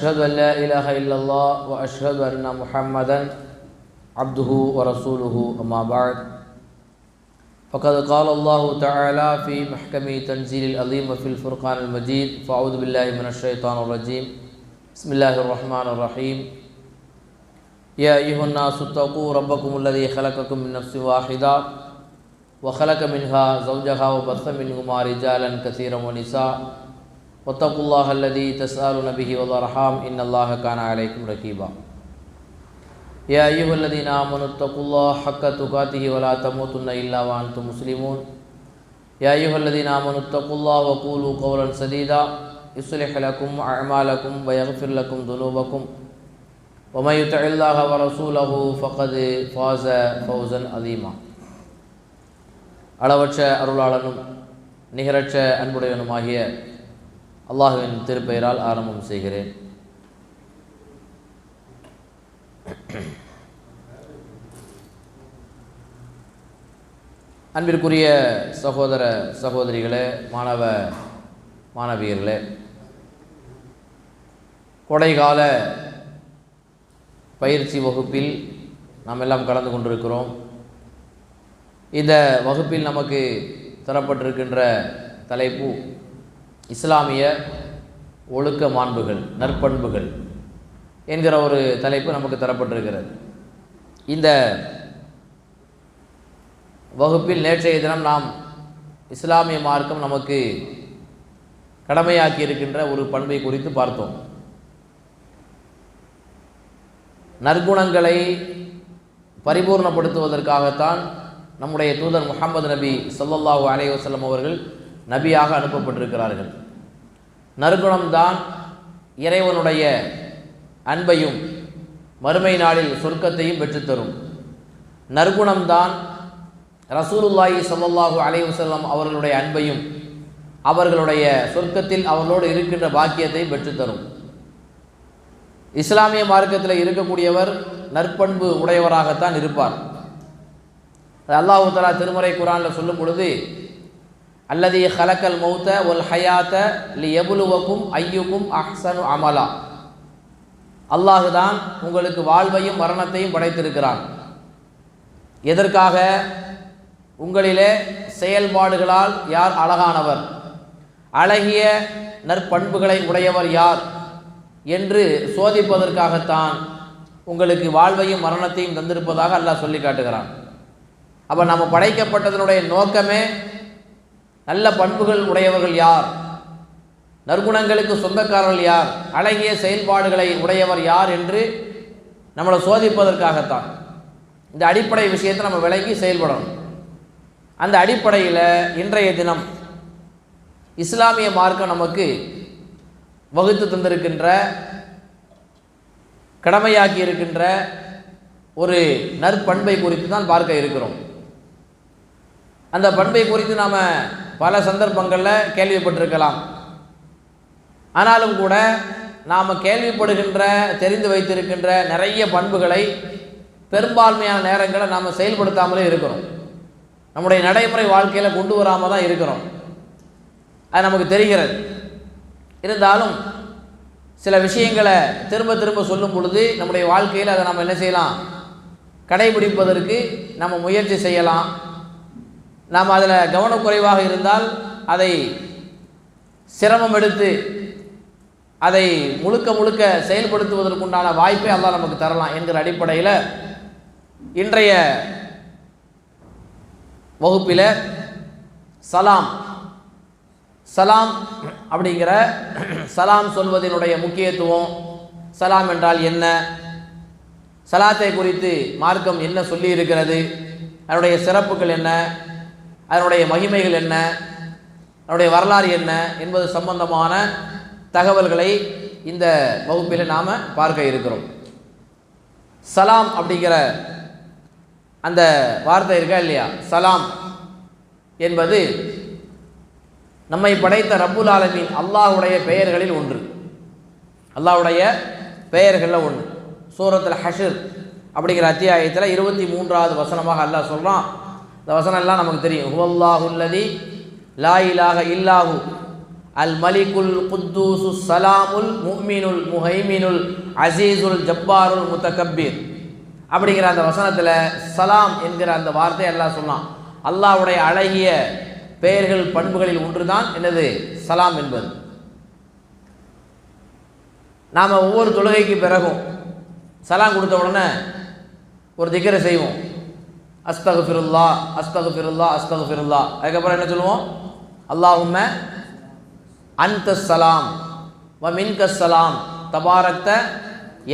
أشهد أن لا إله إلا الله وأشهد أن محمدا عبده ورسوله أما بعد فقد قال الله تعالى في محكم تنزيل العظيم في الفرقان المجيد فأعوذ بالله من الشيطان الرجيم بسم الله الرحمن الرحيم يا أيها الناس اتقوا ربكم الذي خلقكم من نفس واحدة وخلق منها زوجها وبث منهما رجالا كثيرا ونساء واتقوا الله الذي تسألون به والأرحام إن الله كان عليكم رقيبا يا أيها الذين آمنوا اتقوا الله حق تقاته ولا تموتن إلا وأنتم مسلمون يا أيها الذين آمنوا اتقوا الله وقولوا قولا سديدا يصلح لكم أعمالكم ويغفر لكم ذنوبكم ومن يطع الله ورسوله فقد فاز فوزا عظيما. அளவற்ற அருளாளனும் நிகரற்ற அன்புடையவனுமாகிய அல்லாஹ்வின் திருப்பெயரால் ஆரம்பம் செய்கிறேன். அன்பிற்குரிய சகோதர சகோதரிகளே, மாணவ மாணவியர்களே, கோடைகால பயிற்சி வகுப்பில் நாம் எல்லாம் கலந்து கொண்டிருக்கிறோம். இந்த வகுப்பில் நமக்கு தரப்பட்டிருக்கின்ற தலைப்பு இஸ்லாமிய ஒழுக்க மாண்புகள், நற்பண்புகள் என்கிற ஒரு தலைப்பு நமக்கு தரப்பட்டிருக்கிறது. இந்த வகுப்பில் நேற்றைய தினம் நாம் இஸ்லாமிய மார்க்கம் நமக்கு கடமையாக்கி இருக்கின்ற ஒரு பண்பை குறித்து பார்த்தோம். நற்குணங்களை பரிபூர்ணப்படுத்துவதற்காகத்தான் நம்முடைய தூதர் முஹம்மது நபி ஸல்லல்லாஹு அலைஹி வஸல்லம் அவர்கள் நபியாக அனுப்பப்பட்டிருக்கிறார்கள். நற்குணம்தான் இறைவனுடைய அன்பையும் மறுமை நாளில் சொர்க்கத்தையும் பெற்றுத்தரும். நற்குணம்தான் ரசூலுல்லாஹி ஸல்லல்லாஹு அலைஹி வஸல்லம் அவர்களுடைய அன்பையும் அவர்களுடைய சொர்க்கத்தில் அவர்களோடு இருக்கின்ற பாக்கியத்தையும் பெற்றுத்தரும். இஸ்லாமிய மார்க்கத்தில் இருக்கக்கூடியவர் நற்பண்பு உடையவராகத்தான் இருப்பார். அல்லாஹு தஆலா திருமறை குர்ஆனில் சொல்லும் பொழுது, அல்லதி ஹலக்கல் மௌத வல் ஹயாத்த லியப்லுவக்கும் ஐயுக்கும் அஹ்ஸனு அமலா, அல்லாஹ் தான் உங்களுக்கு வாழ்வையும் மரணத்தையும் படைத்திருக்கிறான். எதற்காக? உங்களிலே செயல்பாடுகளால் யார் அழகானவர், அழகிய நற்பண்புகளை உடையவர் யார் என்று சோதிப்பதற்காகத்தான் உங்களுக்கு வாழ்வையும் மரணத்தையும் தந்திருப்பதாக அல்லாஹ் சொல்லி காட்டுகிறான். அப்போ நம்ம படைக்கப்பட்டதனுடைய நோக்கமே நல்ல பண்புகள் உடையவர்கள் யார், நற்குணங்களுக்கு சொந்தக்காரர்கள் யார், அழகிய செயல்பாடுகளை உடையவர் யார் என்று நம்மளை சோதிப்பதற்காகத்தான். இந்த அடிப்படை விஷயத்தை நம்ம விளங்கி செயல்படணும். அந்த அடிப்படையில் இன்றைய தினம் இஸ்லாமிய மார்க்கம் நமக்கு வகுத்து தந்திருக்கின்ற, கடமையாக்கி இருக்கின்ற ஒரு நற்பண்பை குறித்து தான் பார்க்க இருக்கிறோம். அந்த பண்பை குறித்து நாம் பல சந்தர்ப்பங்களில் கேள்விப்பட்டிருக்கலாம். ஆனாலும் கூட நாம் கேள்விப்படுகின்ற, தெரிந்து வைத்திருக்கின்ற நிறைய பண்புகளை பெரும்பான்மையான நேரங்களை நாம் செயல்படுத்தாமலே இருக்கிறோம். நம்முடைய நடைமுறை வாழ்க்கையில் கொண்டு வராமல் தான் இருக்கிறோம். அது நமக்கு தெரிகிறது. இருந்தாலும் சில விஷயங்களை திரும்ப திரும்ப சொல்லும் பொழுது நம்முடைய வாழ்க்கையில் அதை நம்ம என்ன செய்யலாம், கடைபிடிப்பதற்கு நம்ம முயற்சி செய்யலாம். நாம் அதில் கவனக்குறைவாக இருந்தால் அதை சிரமம் எடுத்து அதை முழுக்க முழுக்க செயல்படுத்துவதற்குண்டான வாய்ப்பை அல்லாஹ் நமக்கு தரலாம் என்கிற அடிப்படையில் இன்றைய வகுப்பில் சலாம் அப்படிங்கிற சலாம் சொல்வதனுடைய முக்கியத்துவம், சலாம் என்றால் என்ன, சலாத்தை குறித்து மார்க்கம் என்ன சொல்லி இருக்கிறது, அதனுடைய சிறப்புகள் என்ன, அதனுடைய மகிமைகள் என்ன, அதனுடைய வரலாறு என்ன என்பது சம்பந்தமான தகவல்களை இந்த வகுப்பில் நாம் பார்க்க இருக்கிறோம். சலாம் அப்படிங்கிற அந்த வார்த்தை இருக்கா இல்லையா, சலாம் என்பது நம்மை படைத்த ரப்புல் ஆலமீன் அல்லாஹ்வுடைய பெயர்களில் ஒன்று. அல்லாஹ்வுடைய பெயர்களில் ஒன்று. சூரத்துல் ஹஷ்ர் அப்படிங்கிற அத்தியாயத்தில் 23வது வசனமாக அல்லாஹ் சொல்கிறான். இந்த வசனம் எல்லாம் நமக்கு தெரியும். ஹுவல்லாஹுல்லதி லா இலாஹ இல்லாஹு அல் மலிகுல் குத்தூசு சலாமுல் முஃமினுல் முஹைமினுல் அசீசுல் ஜப்பாருல் முத்தகப்பீர் அப்படிங்கிற அந்த வசனத்தில் சலாம் என்கிற அந்த வார்த்தை அல்லாஹ் சொன்னான். அல்லாஹ்வுடைய அழகிய பெயர்கள் பண்புகளில் ஒன்றுதான் என்னது? சலாம் என்பது. நாம் ஒவ்வொரு தொழுகைக்கு பிறகும் சலாம் கொடுத்த உடனே ஒரு திக்ரை செய்வோம். அஸ்தகுஃபிருல்லா அஸ்தகுஃபிருல்லா அஸ்தகுஃபிருல்லா. அதுக்கப்புறம் என்ன சொல்லுவோம்? அல்லாஹும்ம அன்த சலாம் வ மின்க சலாம் தபாரக்த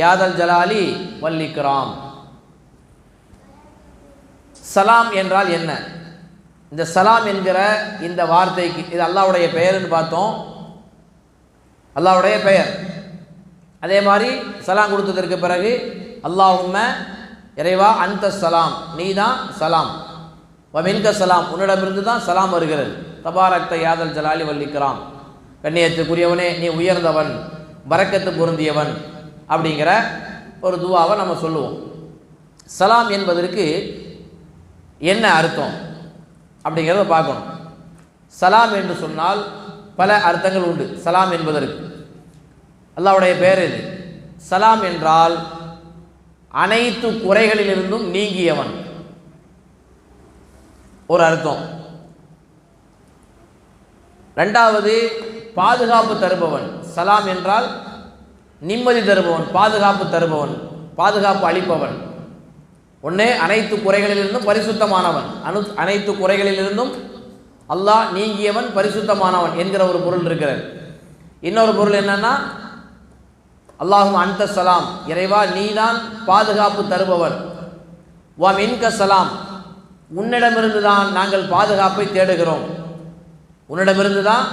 யாதல் ஜலாலி வல் இக்ராம். சலாம் என்றால் என்ன? இந்த சலாம் என்கிற இந்த வார்த்தைக்கு இது அல்லாஹ்வுடைய பெயர்னு பார்த்தோம். அல்லாஹ்வுடைய பெயர். அதே மாதிரி சலாம் கொடுத்ததற்கு பிறகு அல்லாஹும்ம இறைவா அன்த சலாம், நீ தான் சலாம், வமின்க சலாம், உன்னிடமிருந்து தான் சலாம் வருகிறது. தபாரக்த யாதல் ஜலாலி வல் இக்ராம், கண்ணியத்துக்குரியவனே நீ உயர்ந்தவன், பரக்கத்து பொருந்தியவன் அப்படிங்கிற ஒரு துவாவை நம்ம சொல்லுவோம். சலாம் என்பதற்கு என்ன அர்த்தம் அப்படிங்கிறத பார்க்கணும். சலாம் என்று சொன்னால் பல அர்த்தங்கள் உண்டு. சலாம் என்பதற்கு அல்லாஹ்வுடைய பெயர் இது. சலாம் என்றால் அனைத்து குறைகளிலிருந்தும் நீங்கியவன் ஒரு அர்த்தம். ரெண்டாவது பாதுகாப்பு தருபவன். சலாம் என்றால் நிம்மதி தருபவன், பாதுகாப்பு தருபவன், பாதுகாப்பு அளிப்பவன். ஒன்று அனைத்து குறைகளிலிருந்தும் பரிசுத்தமானவன், அனைத்து குறைகளிலிருந்தும் அல்லாஹ் நீங்கியவன், பரிசுத்தமானவன் என்கிற ஒரு பொருள் இருக்கிறது. இன்னொரு பொருள் என்னன்னா அல்லாஹும் அன்த சலாம், இறைவா நீதான் பாதுகாப்பு தருபவன், வ மின்க சலாம், உன்னிடமிருந்து தான் நாங்கள் பாதுகாப்பை தேடுகிறோம். உன்னிடமிருந்து தான்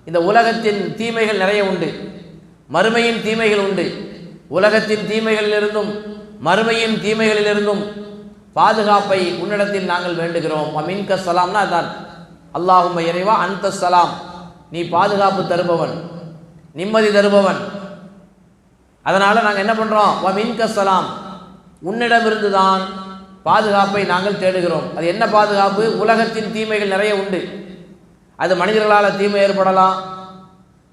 இந்த உலகத்தின் தீமைகள் நிறைய உண்டு, மறுமையின் தீமைகள் உண்டு. உலகத்தின் தீமைகளிலிருந்தும் மறுமையின் தீமைகளிலிருந்தும் பாதுகாப்பை உன்னிடத்தில் நாங்கள் வேண்டுகிறோம். வ மின்க சலாம்னா அதான். அல்லாஹும்ம இறைவா அன்த சலாம், நீ பாதுகாப்பு தருபவன், நிம்மதி தருபவன். அதனால் நாங்கள் என்ன பண்ணுறோம்? வ மின்க சலாம், உன்னிடமிருந்து தான் பாதுகாப்பை நாங்கள் தேடுகிறோம். அது என்ன பாதுகாப்பு? உலகத்தின் தீமைகள் நிறைய உண்டு. அது மனிதர்களால் தீமை ஏற்படலாம்,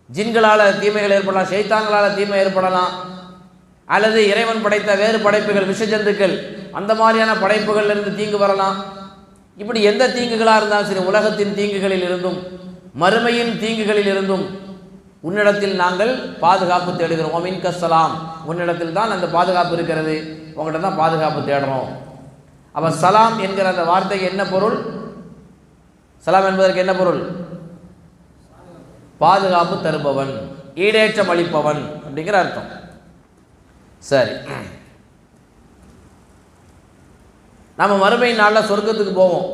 ஜின்களால் தீமைகள் ஏற்படலாம், ஷைத்தான்களால் தீமை ஏற்படலாம், அல்லது இறைவன் படைத்த வேறு படைப்புகள், விஷஜந்துக்கள், அந்த மாதிரியான படைப்புகளிலிருந்து தீங்கு வரலாம். இப்படி எந்த தீங்குகளாக இருந்தாலும் சரி, உலகத்தின் தீங்குகளில் இருந்தும் மறுமையின் தீங்குகளில் இருந்தும் உன்னிடத்தில் நாங்கள் பாதுகாப்பு தேடுகிறோம். வ மின்க சலாம், உன்னிடத்தில் தான் அந்த பாதுகாப்பு இருக்கிறது, உங்கள்கிட்ட தான் பாதுகாப்பு தேடுறோம். அப்போ சலாம் என்கிற அந்த வார்த்தைக்கு என்ன பொருள்? சலாம் என்பதற்கு என்ன பொருள்? பாதுகாப்பு தருபவன், ஈடேற்றம் அளிப்பவன் அப்படிங்கிற அர்த்தம். சரி, நம்ம மறுமை நாளில் சொர்க்கத்துக்கு போவோம்.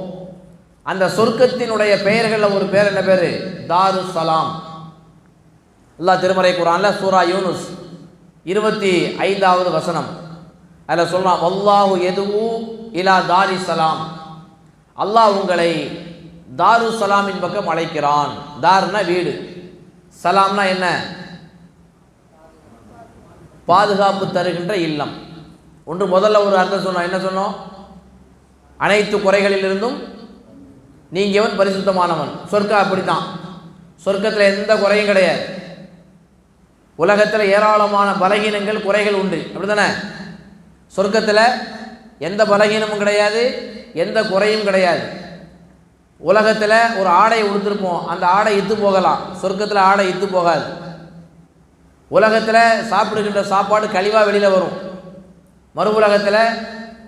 அந்த சொர்க்கத்தினுடைய பெயர்களில் ஒரு பேர் என்ன பேர்? தாரு சலாம். அல்லாஹ் திருமறை குர்ஆனில் சூரா யூனுஸ் 25வது வசனம் அதில் சொல்லலாம், வல்லாஹு யதுஉ இலா தாரி சலாம், அல்லாஹ் உங்களை தாரு சலாமின் பக்கம் அழைக்கிறான். தார்னா வீடு, சலாம்னா என்ன? பாதுகாப்பு தருகின்ற இல்லம். ஒன்று முதல்ல ஒரு அர்த்தம் சொன்னோம். என்ன சொன்னோம்? அனைத்து குறைகளிலிருந்தும் நீங்கியவன், பரிசுத்தமானவன். சொர்க்கம் அப்படித்தான். சொர்க்கத்தில் எந்த குறையும் கிடையாது. உலகத்தில் ஏராளமான பலகீனங்கள், குறைகள் உண்டு, அப்படித்தானே? சொர்க்கத்தில் எந்த பலகீனமும் கிடையாது, எந்த குறையும் கிடையாது. உலகத்தில் ஒரு ஆடை உடுத்திருப்போம், அந்த ஆடை இத்து போகலாம். சொர்க்கத்தில் ஆடை இத்து போகாது. உலகத்தில் சாப்பிடுகின்ற சாப்பாடு கழிவாக வெளியில் வரும். மறு உலகத்தில்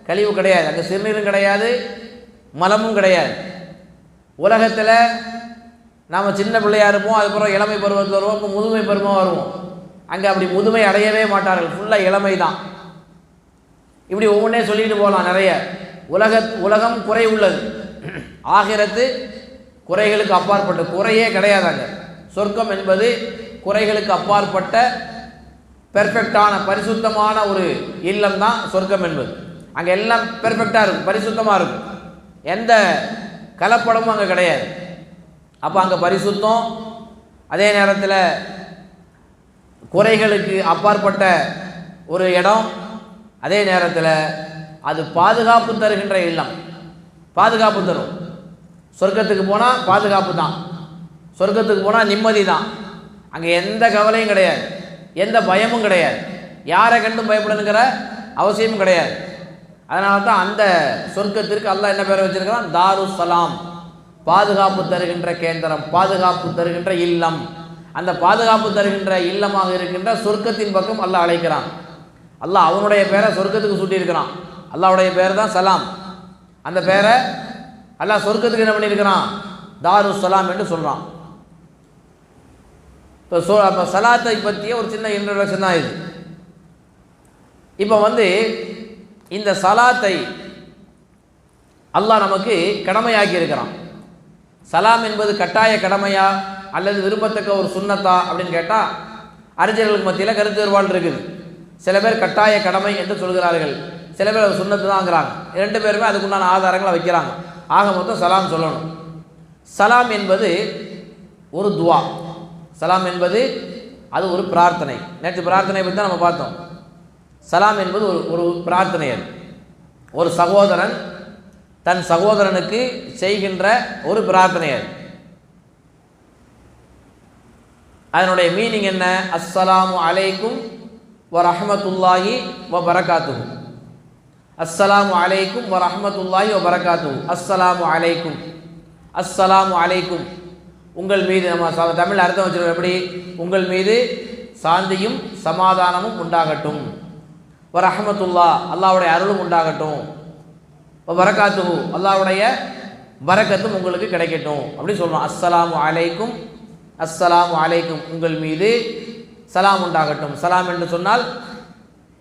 கழிவு கிடையாது, அங்கே சிறுநீரும் கிடையாது, மலமும் கிடையாது. உலகத்தில் நாம் சின்ன பிள்ளையாக இருப்போம், அதுக்கப்புறம் இளமை பருவத்தில் வருவோம், இப்போ முதுமை பருவம் வருவோம். அங்கே அப்படி முதுமை அடையவே மாட்டார்கள், ஃபுல்லாக இளமை தான். இப்படி ஒவ்வொன்றே சொல்லிட்டு போகலாம் நிறைய. உலகம் குறை உள்ளது, ஆகிரத்து குறைகளுக்கு அப்பாற்பட்ட குறையே கிடையாதாங்க. சொர்க்கம் என்பது குறைகளுக்கு அப்பாற்பட்ட பெர்ஃபெக்டான, பரிசுத்தமான ஒரு இல்லம் தான் சொர்க்கம் என்பது. அங்கே எல்லாம் பெர்ஃபெக்டாக இருக்கும், பரிசுத்தமாக இருக்கும், எந்த கலப்படமும் அங்கே கிடையாது. அப்போ அங்கே பரிசுத்தம், அதே நேரத்தில் குறைகளுக்கு அப்பாற்பட்ட ஒரு இடம், அதே நேரத்தில் அது பாதுகாப்பு தருகின்ற இல்லம். பாதுகாப்பு தரும். சொர்க்கத்துக்கு போனால் பாதுகாப்பு தான். சொர்க்கத்துக்கு போனால் நிம்மதி தான், அங்கே எந்த கவலையும் கிடையாது, எந்த பயமும் கிடையாது, யாரை கண்டும் பயப்படணுங்கிற அவசியமும் கிடையாது. அதனால தான் அந்த சொர்க்கத்திற்கு அல்லாஹ் என்ன பேர் வச்சிருக்கிறான்? தாருஸ் சலாம், பாதுகாப்பு தருகின்ற கேந்திரம், பாதுகாப்பு தருகின்ற இல்லம். அந்த பாதுகாப்பு தருகின்ற இல்லமாக இருக்கின்ற சொர்க்கத்தின் பக்கம் அல்லாஹ் அழைக்கிறான். அல்லாஹ் அவனுடைய பேரை சொர்க்கத்துக்கு சூட்டியிருக்கிறான். அல்லாஹ்வுடைய பேர் தான் சலாம். அந்த பேரை அல்லாஹ் சொர்க்கத்துக்கு என்ன பண்ணியிருக்கிறான்? தாருஸ் சலாம் என்று சொல்கிறான். இப்போ சலாத்தை பற்றிய ஒரு சின்ன இன்ட்ரோடக்ஷன் தான் இது. இப்போ இந்த சலாத்தை அல்லாஹ் நமக்கு கடமையாக்கி இருக்கிறான். சலாம் என்பது கட்டாய கடமையா அல்லது விரும்பத்தக்க ஒரு சுன்னத்தா அப்படின்னு கேட்டால் அறிஞர்களுக்கு மத்தியில் கருத்து வேறுபாடு இருக்குது. சில பேர் கட்டாய கடமை என்று சொல்கிறார்கள், சில பேர் அது சுன்னத்து தான்ங்கிறாங்க. ரெண்டு பேருமே அதுக்குண்டான ஆதாரங்களை வைக்கிறாங்க. ஆக மொத்தம் சலாம் சொல்லணும். சலாம் என்பது ஒரு துவா. சலாம் என்பது அது ஒரு பிரார்த்தனை. நேற்று பிரார்த்தனை பற்றி தான் நம்ம பார்த்தோம். சலாம் என்பது ஒரு பிரார்த்தனை. அது ஒரு சகோதரன் தன் சகோதரனுக்கு செய்கின்ற ஒரு பிரார்த்தனை. அது அதனுடைய மீனிங் என்ன? அஸ்ஸலாமு அலைக்கும் வ ரஹ்மத்துல்லாஹி வ பரகாத்துஹு. அஸ்ஸலாமு அலைக்கும் வ ரஹ்மத்துல்லாஹி வ பரகாத்துஹு. அஸ்ஸலாமு அலைக்கும், அஸ்ஸலாமு அலைக்கும், உங்கள் மீது. நம்ம தமிழ் அர்த்தம் வச்சிருக்கோம் எப்படி? உங்கள் மீது சாந்தியும் சமாதானமும் உண்டாகட்டும். வ ரஹ்மத்துல்லா, அல்லாஹ்வுடைய அருளும் உண்டாகட்டும். வ பரகாத்துஹு, அல்லாஹ்வுடைய பரக்கத்தும் உங்களுக்கு கிடைக்கட்டும் அப்படி சொல்கிறோம். அஸ்ஸலாமு அலைக்கும், அஸ்ஸலாமு அலைக்கும், உங்கள் மீது சலாம் உண்டாகட்டும். சலாம் என்று சொன்னால்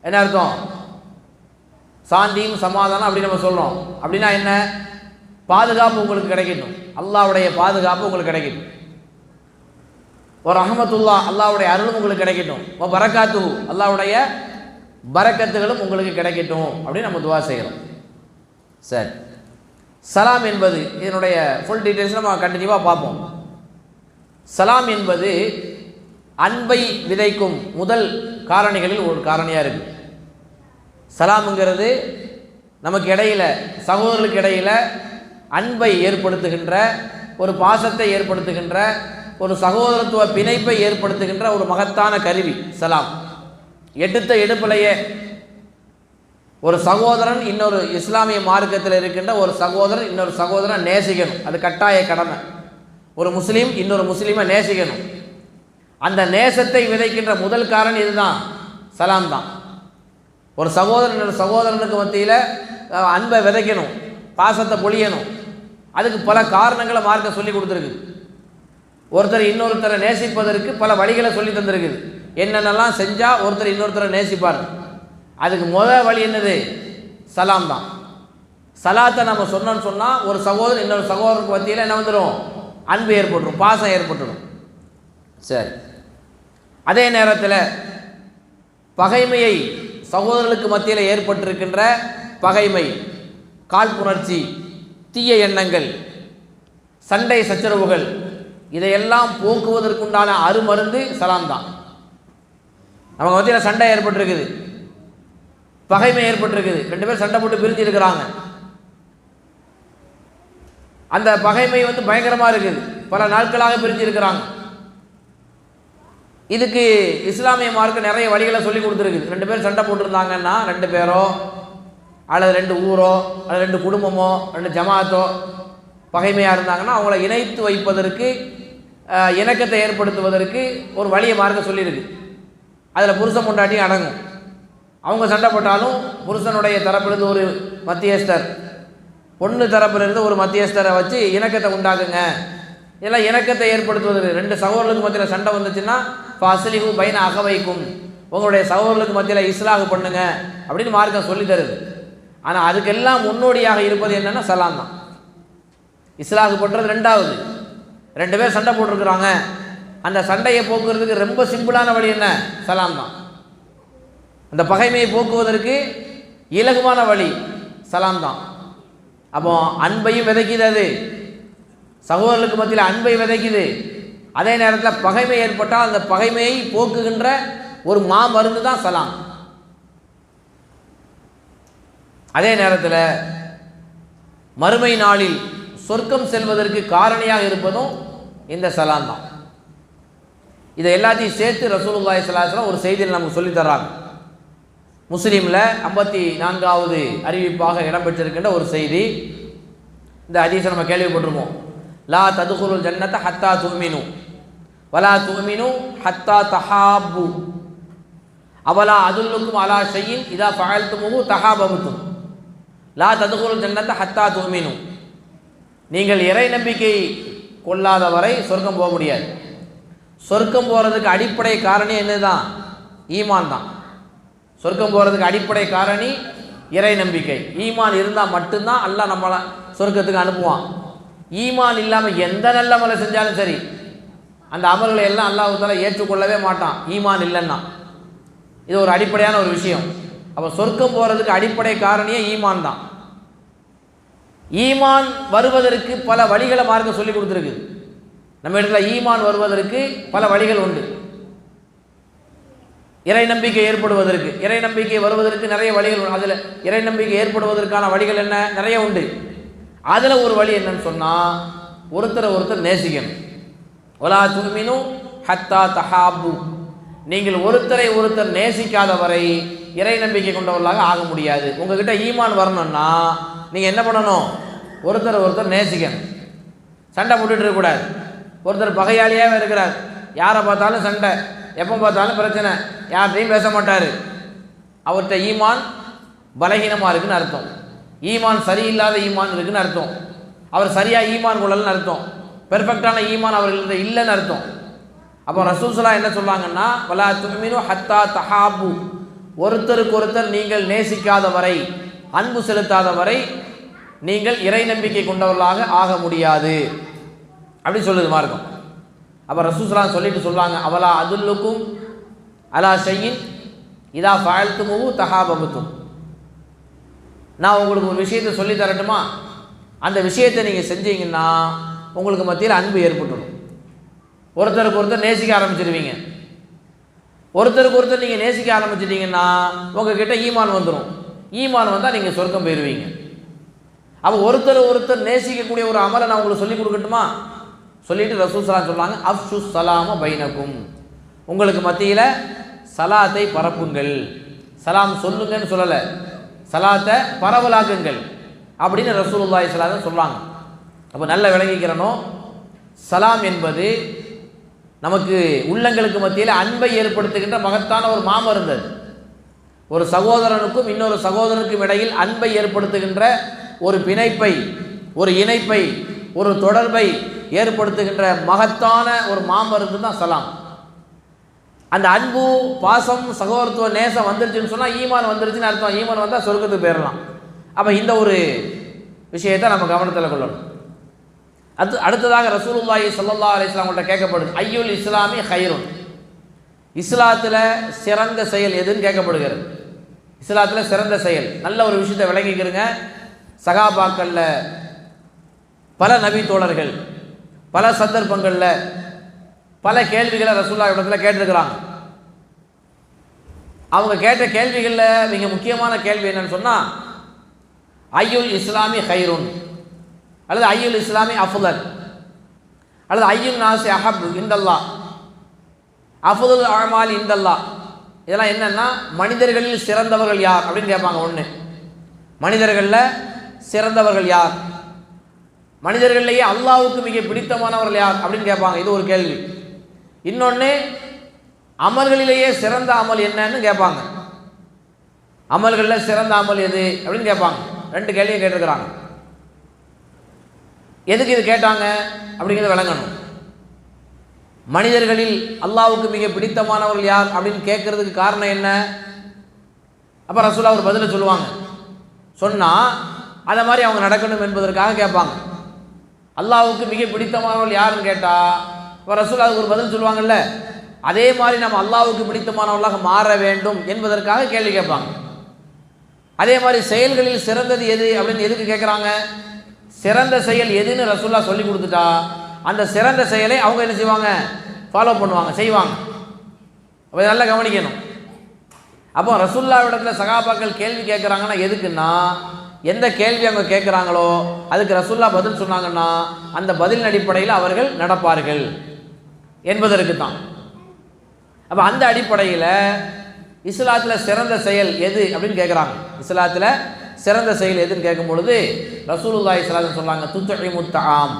என்ன அர்த்தம்? சாந்தியும் சமாதானம் அப்படி நம்ம சொல்கிறோம். அப்படின்னா என்ன? பாதுகாப்பு உங்களுக்கு கிடைக்கட்டும், அல்லாஹ்வுடைய பாதுகாப்பு உங்களுக்கு கிடைக்கட்டும். ஒரு ரஹ்மத்துல்லா, அல்லாஹ்வுடைய அருளும் உங்களுக்கு கிடைக்கட்டும். ஒரு பரக்காத்துஹு, அல்லாஹ்வுடைய பரக்கத்துகளும் உங்களுக்கு கிடைக்கட்டும் அப்படின்னு நம்ம துவா செய்கிறோம். சரி, சலாம் என்பது இதனுடைய ஃபுல் டீட்டெயில்ஸ் நம்ம கண்டினியூவாக பார்ப்போம். சலாம் என்பது அன்பை விதைக்கும் முதல் காரணிகளில் ஒரு காரணியாக இருக்குது. சலாமுங்கிறது நமக்கு இடையில், சகோதரர்களுக்கு இடையில் அன்பை ஏற்படுத்துகின்ற, ஒரு பாசத்தை ஏற்படுத்துகின்ற, ஒரு சகோதரத்துவ பிணைப்பை ஏற்படுத்துகின்ற ஒரு மகத்தான கருவி சலாம். எடுத்த எடுப்பிலேயே ஒரு சகோதரன் இன்னொரு இஸ்லாமிய மார்க்கத்தில் இருக்கின்ற ஒரு சகோதரன் இன்னொரு சகோதரன் நேசிக்கணும், அது கட்டாய கடமை. ஒரு முஸ்லீம் இன்னொரு முஸ்லீமை நேசிக்கணும். அந்த நேசத்தை விதைக்கின்ற முதல் காரணம் இதுதான், சலாம் தான். ஒரு சகோதரன் இன்னொரு சகோதரனுக்கு மத்தியில் அன்பை விதைக்கணும், பாசத்தை பொழியணும். அதுக்கு பல காரணங்களை மார்க்க சொல்லி கொடுத்துருக்கு. ஒருத்தர் இன்னொருத்தரை நேசிப்பதற்கு பல வழிகளை சொல்லி தந்திருக்குது. என்னென்னலாம் செஞ்சால் ஒருத்தர் இன்னொருத்தரை நேசிப்பார். அதுக்கு முதல் வழி என்னது? சலாம் தான். சலாத்தை நம்ம சொன்னோன்னு சொன்னால் ஒரு சகோதரன் இன்னொரு சகோதரனுக்கு மத்தியில் என்ன வந்துடும்? அன்பு ஏற்பட்டுரும், பாசம் ஏற்பட்டுடும். சரி, அதே நேரத்தில் பகைமையை, சகோதரர்களுக்கு மத்தியில் ஏற்பட்டிருக்கின்ற பகைமை, காழ்ப்புணர்ச்சி, தீய எண்ணங்கள், சண்டை சச்சரவுகள், இதையெல்லாம் போக்குவதற்குண்டான அருமருந்து சலாம் தான். நமக்கு மத்தியில் சண்டை ஏற்பட்டிருக்குது, பகைமை ஏற்பட்டிருக்குது, ரெண்டு பேர் சண்டை போட்டு பிரிஞ்சு இருக்கிறாங்க. அந்த பகைமை பயங்கரமாக இருக்குது, பல நாட்களாக பிரிஞ்சு இருக்கிறாங்க. இதுக்கு இஸ்லாமிய மார்க்க நிறைய வழிகளை சொல்லி கொடுத்துருக்குது. ரெண்டு பேர் சண்டை போட்டிருந்தாங்கன்னா, ரெண்டு பேரோ அல்லது ரெண்டு ஊரோ அல்லது ரெண்டு குடும்பமோ ரெண்டு ஜமாத்தோ பகைமையாக இருந்தாங்கன்னா அவங்கள இணைத்து வைப்பதற்கு, இணக்கத்தை ஏற்படுத்துவதற்கு ஒரு வழியை மார்க்க சொல்லியிருக்கு. அதில் புருஷன் பொண்டாட்டியும் அடங்கும். அவங்க சண்டை போட்டாலும் புருஷனுடைய தரப்பிலிருந்து ஒரு மத்தியஸ்தர், பொண்ணு தரப்பிலிருந்து ஒரு மத்தியஸ்தரை வச்சு இணக்கத்தை உண்டாக்குங்க. இதெல்லாம் இணக்கத்தை ஏற்படுத்துவதற்கு. ரெண்டு சகோதரர்களுக்கு மத்தியில் சண்டை வந்துச்சுன்னா ஃபஸ்லிஹு பைன அகவைக்கும், உங்களுடைய சகோதரர்களுக்கு மத்தியில் இஸ்லாஹ் பண்ணுங்க அப்படின்னு மார்க்கம் சொல்லி தருது. ஆனால் அதுக்கெல்லாம் முன்னோடியாக இருப்பது என்னென்னா சலாம் தான். இஸ்லாஹ் பண்ணுறது ரெண்டாவது. ரெண்டு பேர் சண்டை போட்டிருக்கிறாங்க, அந்த சண்டையை போக்குறதுக்கு ரொம்ப சிம்பிளான வழி என்ன? சலாம் தான். அந்த பகைமையை போக்குவதற்கு இலகுவான வழி சலாம் தான். அப்போ அன்பையும் விதைக்குது, அது சகோதரர்களுக்கு மத்தியில் அன்பை விதைக்குது. அதே நேரத்தில் பகைமை ஏற்பட்டால் அந்த பகைமையை போக்குகின்ற ஒரு மாமருந்து தான் சலாம். அதே நேரத்தில் மறுமை நாளில் சொர்க்கம் செல்வதற்கு காரணியாக இருப்பதும் இந்த சலாம் தான். இதை எல்லாத்தையும் சேர்த்து ரசூலுல்லாஹி ஸல்லல்லாஹு அலைஹி வஸல்லம் ஒரு செய்தியில் நமக்கு சொல்லித் தர்றாங்க. முஸ்லீமில் 54வது அறிவிப்பாக இடம்பெற்றிருக்கின்ற ஒரு செய்தி. இந்த ஹதீஸை நம்ம கேள்விப்பட்டிருப்போம். லா ததுகுலுல் ஜன்னத ஹத்தா துமினு வலா துமினு ஹத்தா தஹாபு அவலா அதுல்லுக்கும் அலா ஷையின் இதா ஃபஅல்துமுஹு தஹாபபுதும் லா ததுகுலுல் ஜன்னத ஹத்தா துமினு. நீங்கள் இறை நம்பிக்கை கொள்ளாத வரை சொர்க்கம் போக முடியாது. சொர்க்கம் போகிறதுக்கு அடிப்படை காரணி என்னதான்? ஈமான் தான். சொர்க்கம் போகிறதுக்கு அடிப்படை காரணி இறை நம்பிக்கை. ஈமான் இருந்தால் மட்டும்தான் அல்லாஹ் நம்மளை சொர்க்கத்துக்கு அனுப்புவான். ஈமான் இல்லாமல் எந்த நல்ல அமலை செஞ்சாலும் சரி, அந்த அமல்களை எல்லாம் அல்லாஹ் தஆலா ஏற்றுக்கொள்ளவே மாட்டான், ஈமான் இல்லைன்னா. இது ஒரு அடிப்படையான ஒரு விஷயம். அப்போ சொர்க்கம் போகிறதுக்கு அடிப்படை காரணியே ஈமான் தான். ஈமான் வருவதற்கு பல வழிகளை மார்க்க சொல்லி கொடுத்துருக்கு. நம்ம இடத்துல ஈமான் வருவதற்கு பல வழிகள் உண்டு. இறை நம்பிக்கை ஏற்படுவதற்கு, இறை நம்பிக்கை வருவதற்கு நிறைய வழிகள் உண்டு. அதில் இறை நம்பிக்கை ஏற்படுவதற்கான வழிகள் என்ன? நிறைய உண்டு. அதில் ஒரு வழி என்னன்னு சொன்னால், ஒருத்தர் நேசிக்கணும். வலா துமினு ஹத்தா தஹாபு. நீங்கள் ஒருத்தர் நேசிக்காத வரை இறை நம்பிக்கை கொண்டவர்களாக ஆக முடியாது. உங்ககிட்ட ஈமான் வரணும்னா நீங்கள் என்ன பண்ணணும்? ஒருத்தர் நேசிக்கணும். சண்டை போட்டுட்டு இருக்கக்கூடாது. ஒருத்தர் பகையாளியாகவே இருக்கிறார், யாரை பார்த்தாலும் சண்டை, எப்போ பார்த்தாலும் பிரச்சனை, யார்கிட்டையும் பேச மாட்டார். அவர்கிட்ட ஈமான் பலகீனமாக இருக்குன்னு அர்த்தம். ஈமான் சரியில்லாத ஈமான் இருக்குன்னு அர்த்தம். அவர் சரியாக ஈமான் கொள்ளலன்னு அர்த்தம். பெர்ஃபெக்டான ஈமான் அவர்கள்ட்ட இல்லைன்னு அர்த்தம். அப்போ ரசூல் ஸல்லல்லாஹு என்ன சொல்கிறாங்கன்னா, வலா துமினு ஹத்தா தஹாபு. ஒருத்தருக்கு நீங்கள் நேசிக்காத வரை, அன்பு செலுத்தாத வரை நீங்கள் இறை நம்பிக்கை கொண்டவர்களாக ஆக முடியாது அப்படி சொல்லுது மார்க்கம். அப்போ ரசூல் ஸல்லல்லாஹு சொல்லிட்டு சொல்லுவாங்க, அவலா அதுல்லுக்கும் அலா ஷையின் இதா ஃபஅல்துமுஹு தஹாபபுதும். நான் உங்களுக்கு ஒரு விஷயத்தை சொல்லி தரட்டுமா? அந்த விஷயத்தை நீங்கள் செஞ்சீங்கன்னா உங்களுக்கு மத்தியில் அன்பு ஏற்பட்டுடும். ஒருத்தருக்கு நேசிக்க ஆரம்பிச்சிருவீங்க. ஒருத்தருக்கு நீங்கள் நேசிக்க ஆரம்பிச்சிட்டிங்கன்னா உங்ககிட்ட ஈமான் வந்துடும். ஈமான் வந்தால் நீங்கள் சொர்க்கம் போயிடுவீங்க. அப்போ ஒருத்தர் நேசிக்கக்கூடிய ஒரு அமலை நான் உங்களுக்கு சொல்லிக் கொடுக்கட்டுமா? சொல்லிட்டு ரசூல் ஸல்லல்லாஹு சொல்லுவாங்க, அஃஷு ஸலாம பைனக்கும். உங்களுக்கு மத்தியில் சலாத்தை பரப்புங்கள். சலாம் சொல்லுங்கன்னு சொல்லலை, சலாத்தை பரவலாக்குங்கள் அப்படின்னு ரசூலுல்லாஹி ஸல்லல்லாஹு அலைஹி வஸல்லம் சொல்லுவாங்க. அப்போ நல்ல விளங்கிக்கிறணும், சலாம் என்பது நமக்கு உள்ளங்களுக்கு மத்தியில் அன்பை ஏற்படுத்துகின்ற மகத்தான ஒரு மாமருந்தது. ஒரு சகோதரனுக்கும் இன்னொரு சகோதரனுக்கும் இடையில் அன்பை ஏற்படுத்துகின்ற ஒரு பிணைப்பை, ஒரு இணைப்பை, ஒரு தொடர்பை ஏற்படுத்துகின்ற மகத்தான ஒரு மாமருந்து தான் சலாம். அந்த அன்பு, பாசம், சகோதரத்துவ நேசம் வந்துருச்சுன்னு சொன்னால் ஈமான் வந்துருச்சுன்னு அர்த்தம். ஈமான் வந்தால் சொர்க்கத்துக்கு போயிடலாம். அப்போ இந்த ஒரு விஷயத்தை நம்ம கவனத்தில் கொள்ளணும். அடுத்ததாக ரசூலுல்லாஹி ஸல்லல்லாஹு அலைஹி வஸல்லம் கிட்ட கேட்கப்படுது, ஐயுல் இஸ்லாமி ஹைருன். இஸ்லாத்தில் சிறந்த செயல் எதுன்னு கேட்கப்படுகிறது. இஸ்லாத்தில் சிறந்த செயல், நல்ல ஒரு விஷயத்தை விளங்கிக்கிறங்க. சகாபாக்களில் பல நபி தோழர்கள் பல சந்தர்ப்பங்களில் பல கேள்விகளை ரசூலுல்லாஹி இடத்துல கேட்டிருக்கிறாங்க. அவங்க கேட்ட கேள்விகளில் மிக முக்கியமான கேள்வி என்னன்னு சொன்னால், ஐயுல் இஸ்லாமி ஹைருன், அல்லது ஐயுல் இஸ்லாமி அஃதல், அல்லது ஐயுல் நாசி அஹப் இந்தல்லாஹ், அஃதல் அமால் இந்தல்லாஹ். இதெல்லாம் என்னன்னா, மனிதர்களில் சிறந்தவர்கள் யார் அப்படின்னு கேட்பாங்க. ஒன்று, மனிதர்களில் சிறந்தவர்கள் யார், மனிதர்களிலேயே அல்லாஹ்வுக்கு மிக பிடித்தமானவர்கள் யார் அப்படின்னு கேட்பாங்க. இது ஒரு கேள்வி. இன்னொன்று, அமல்களிலேயே சிறந்த அமல் என்னன்னு கேட்பாங்க. அமல்களில் சிறந்த அமல் எது அப்படின்னு கேட்பாங்க. ரெண்டு கேள்வியை கேட்டிருக்கிறாங்க. எதுக்கு இது கேட்டாங்க அப்படிங்கிறத விளங்கணும். மனிதர்களில் அல்லாஹ்வுக்கு மிக பிடித்தமானவர்கள் யார் அப்படின்னு கேட்கறதுக்கு காரணம் என்ன? அப்போ ரசூலுல்லாஹ் ஒரு பதிலை சொல்லுவாங்க. சொன்னால் அதை மாதிரி அவங்க நடக்கணும் என்பதற்காக கேட்பாங்க. அல்லாஹ்வுக்கு மிக பிடித்தமானவர்கள் யாருன்னு கேட்டால் இப்போ ரசூலுல்லாஹ் ஒரு பதில் சொல்லுவாங்கல்ல, அதே மாதிரி நம்ம அல்லாஹ்வுக்கு பிடித்தமானவர்களாக மாற வேண்டும் என்பதற்காக கேள்வி கேட்பாங்க. அதே மாதிரி செயல்களில் சிறந்தது எது அப்படின்னு எதுக்கு கேட்குறாங்க? சிறந்த செயல் எதுன்னு ரசூலுல்லாஹ் சொல்லி கொடுத்துட்டா அந்த சிறந்த செயலை அவங்க என்ன செய்வாங்க? ஃபாலோ பண்ணுவாங்க, செய்வாங்க. அப்போ நல்லா கவனிக்கணும். அப்போ ரசூலுல்லாஹ் இடத்துல சகாபாக்கள் கேள்வி கேட்குறாங்கன்னா எதுக்குன்னா, எந்த கேள்வி அவங்க கேட்குறாங்களோ அதுக்கு ரசூலுல்லாஹ் பதில் சொன்னாங்கன்னா அந்த பதிலின் அடிப்படையில் அவர்கள் நடப்பார்கள் என்பதற்கு தான். அப்போ அந்த அடிப்படையில் இஸ்லாத்தில் சிறந்த செயல் எது அப்படின்னு கேட்குறாங்க. இஸ்லாத்தில் சிறந்த செயல் எதுன்னு கேட்கும் பொழுது ரசூலுல்லாஹி ஸல்லல்லாஹு அலைஹி வஸல்லம் சொன்னாங்க, துத்இமுத் தஆம்,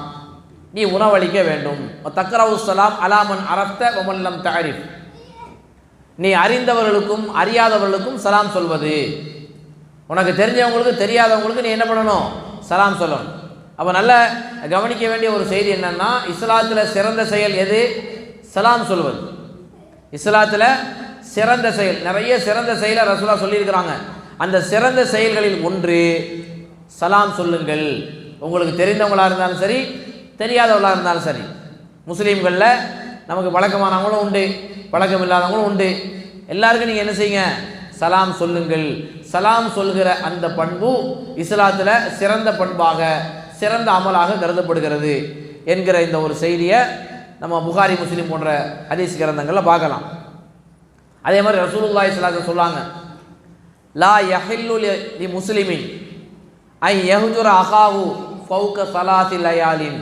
நீ உணவளிக்க வேண்டும். தக்ரவுஸ் ஸலாம் அலா மன் அரஃப்த வ மன் லம் தஅரிஃப், நீ அறிந்தவர்களுக்கும் அறியாதவர்களுக்கும் சலாம் சொல்வது. உனக்கு தெரிஞ்சவங்களுக்கு தெரியாதவங்களுக்கு நீ என்ன பண்ணணும்? சலாம் சொல்லணும். அப்போ நல்ல கவனிக்க வேண்டிய ஒரு செய்தி என்னன்னா, இஸ்லாத்தில் சிறந்த செயல் எது? சலாம் சொல்வது. இஸ்லாத்தில் சிறந்த செயல், நிறைய சிறந்த செயலை ரசூலுல்லாஹ் சொல்லியிருக்கிறாங்க. அந்த சிறந்த செயல்களில் ஒன்று சலாம் சொல்லுங்கள். உங்களுக்கு தெரிந்தவங்களாக இருந்தாலும் சரி, தெரியாதவங்களாக இருந்தாலும் சரி. முஸ்லீம்களில் நமக்கு பழக்கமானவங்களும் உண்டு, பழக்கம் இல்லாதவங்களும் உண்டு. எல்லாருக்கும் நீங்கள் என்ன செய்யுங்க? சலாம் சொல்லுங்கள். சலாம் சொல்கிற அந்த பண்பு இஸ்லாத்தில் சிறந்த பண்பாக, சிறந்த அமலாக கருதப்படுகிறது என்கிற இந்த ஒரு செய்தியை நம்ம புகாரி முஸ்லீம் போன்ற ஹதீஸ் கிரந்தங்களில் பார்க்கலாம். அதே மாதிரி ரசூலுல்லாஹி ஸல்லல்லாஹு அலைஹி வஸல்லம் சொல்லாங்க, லா யஹில்லு லி முஸ்லிமின் ஐ யஹ்ஜுர அகாஹு ஃபௌக ஸலாத்தி லயாலின்.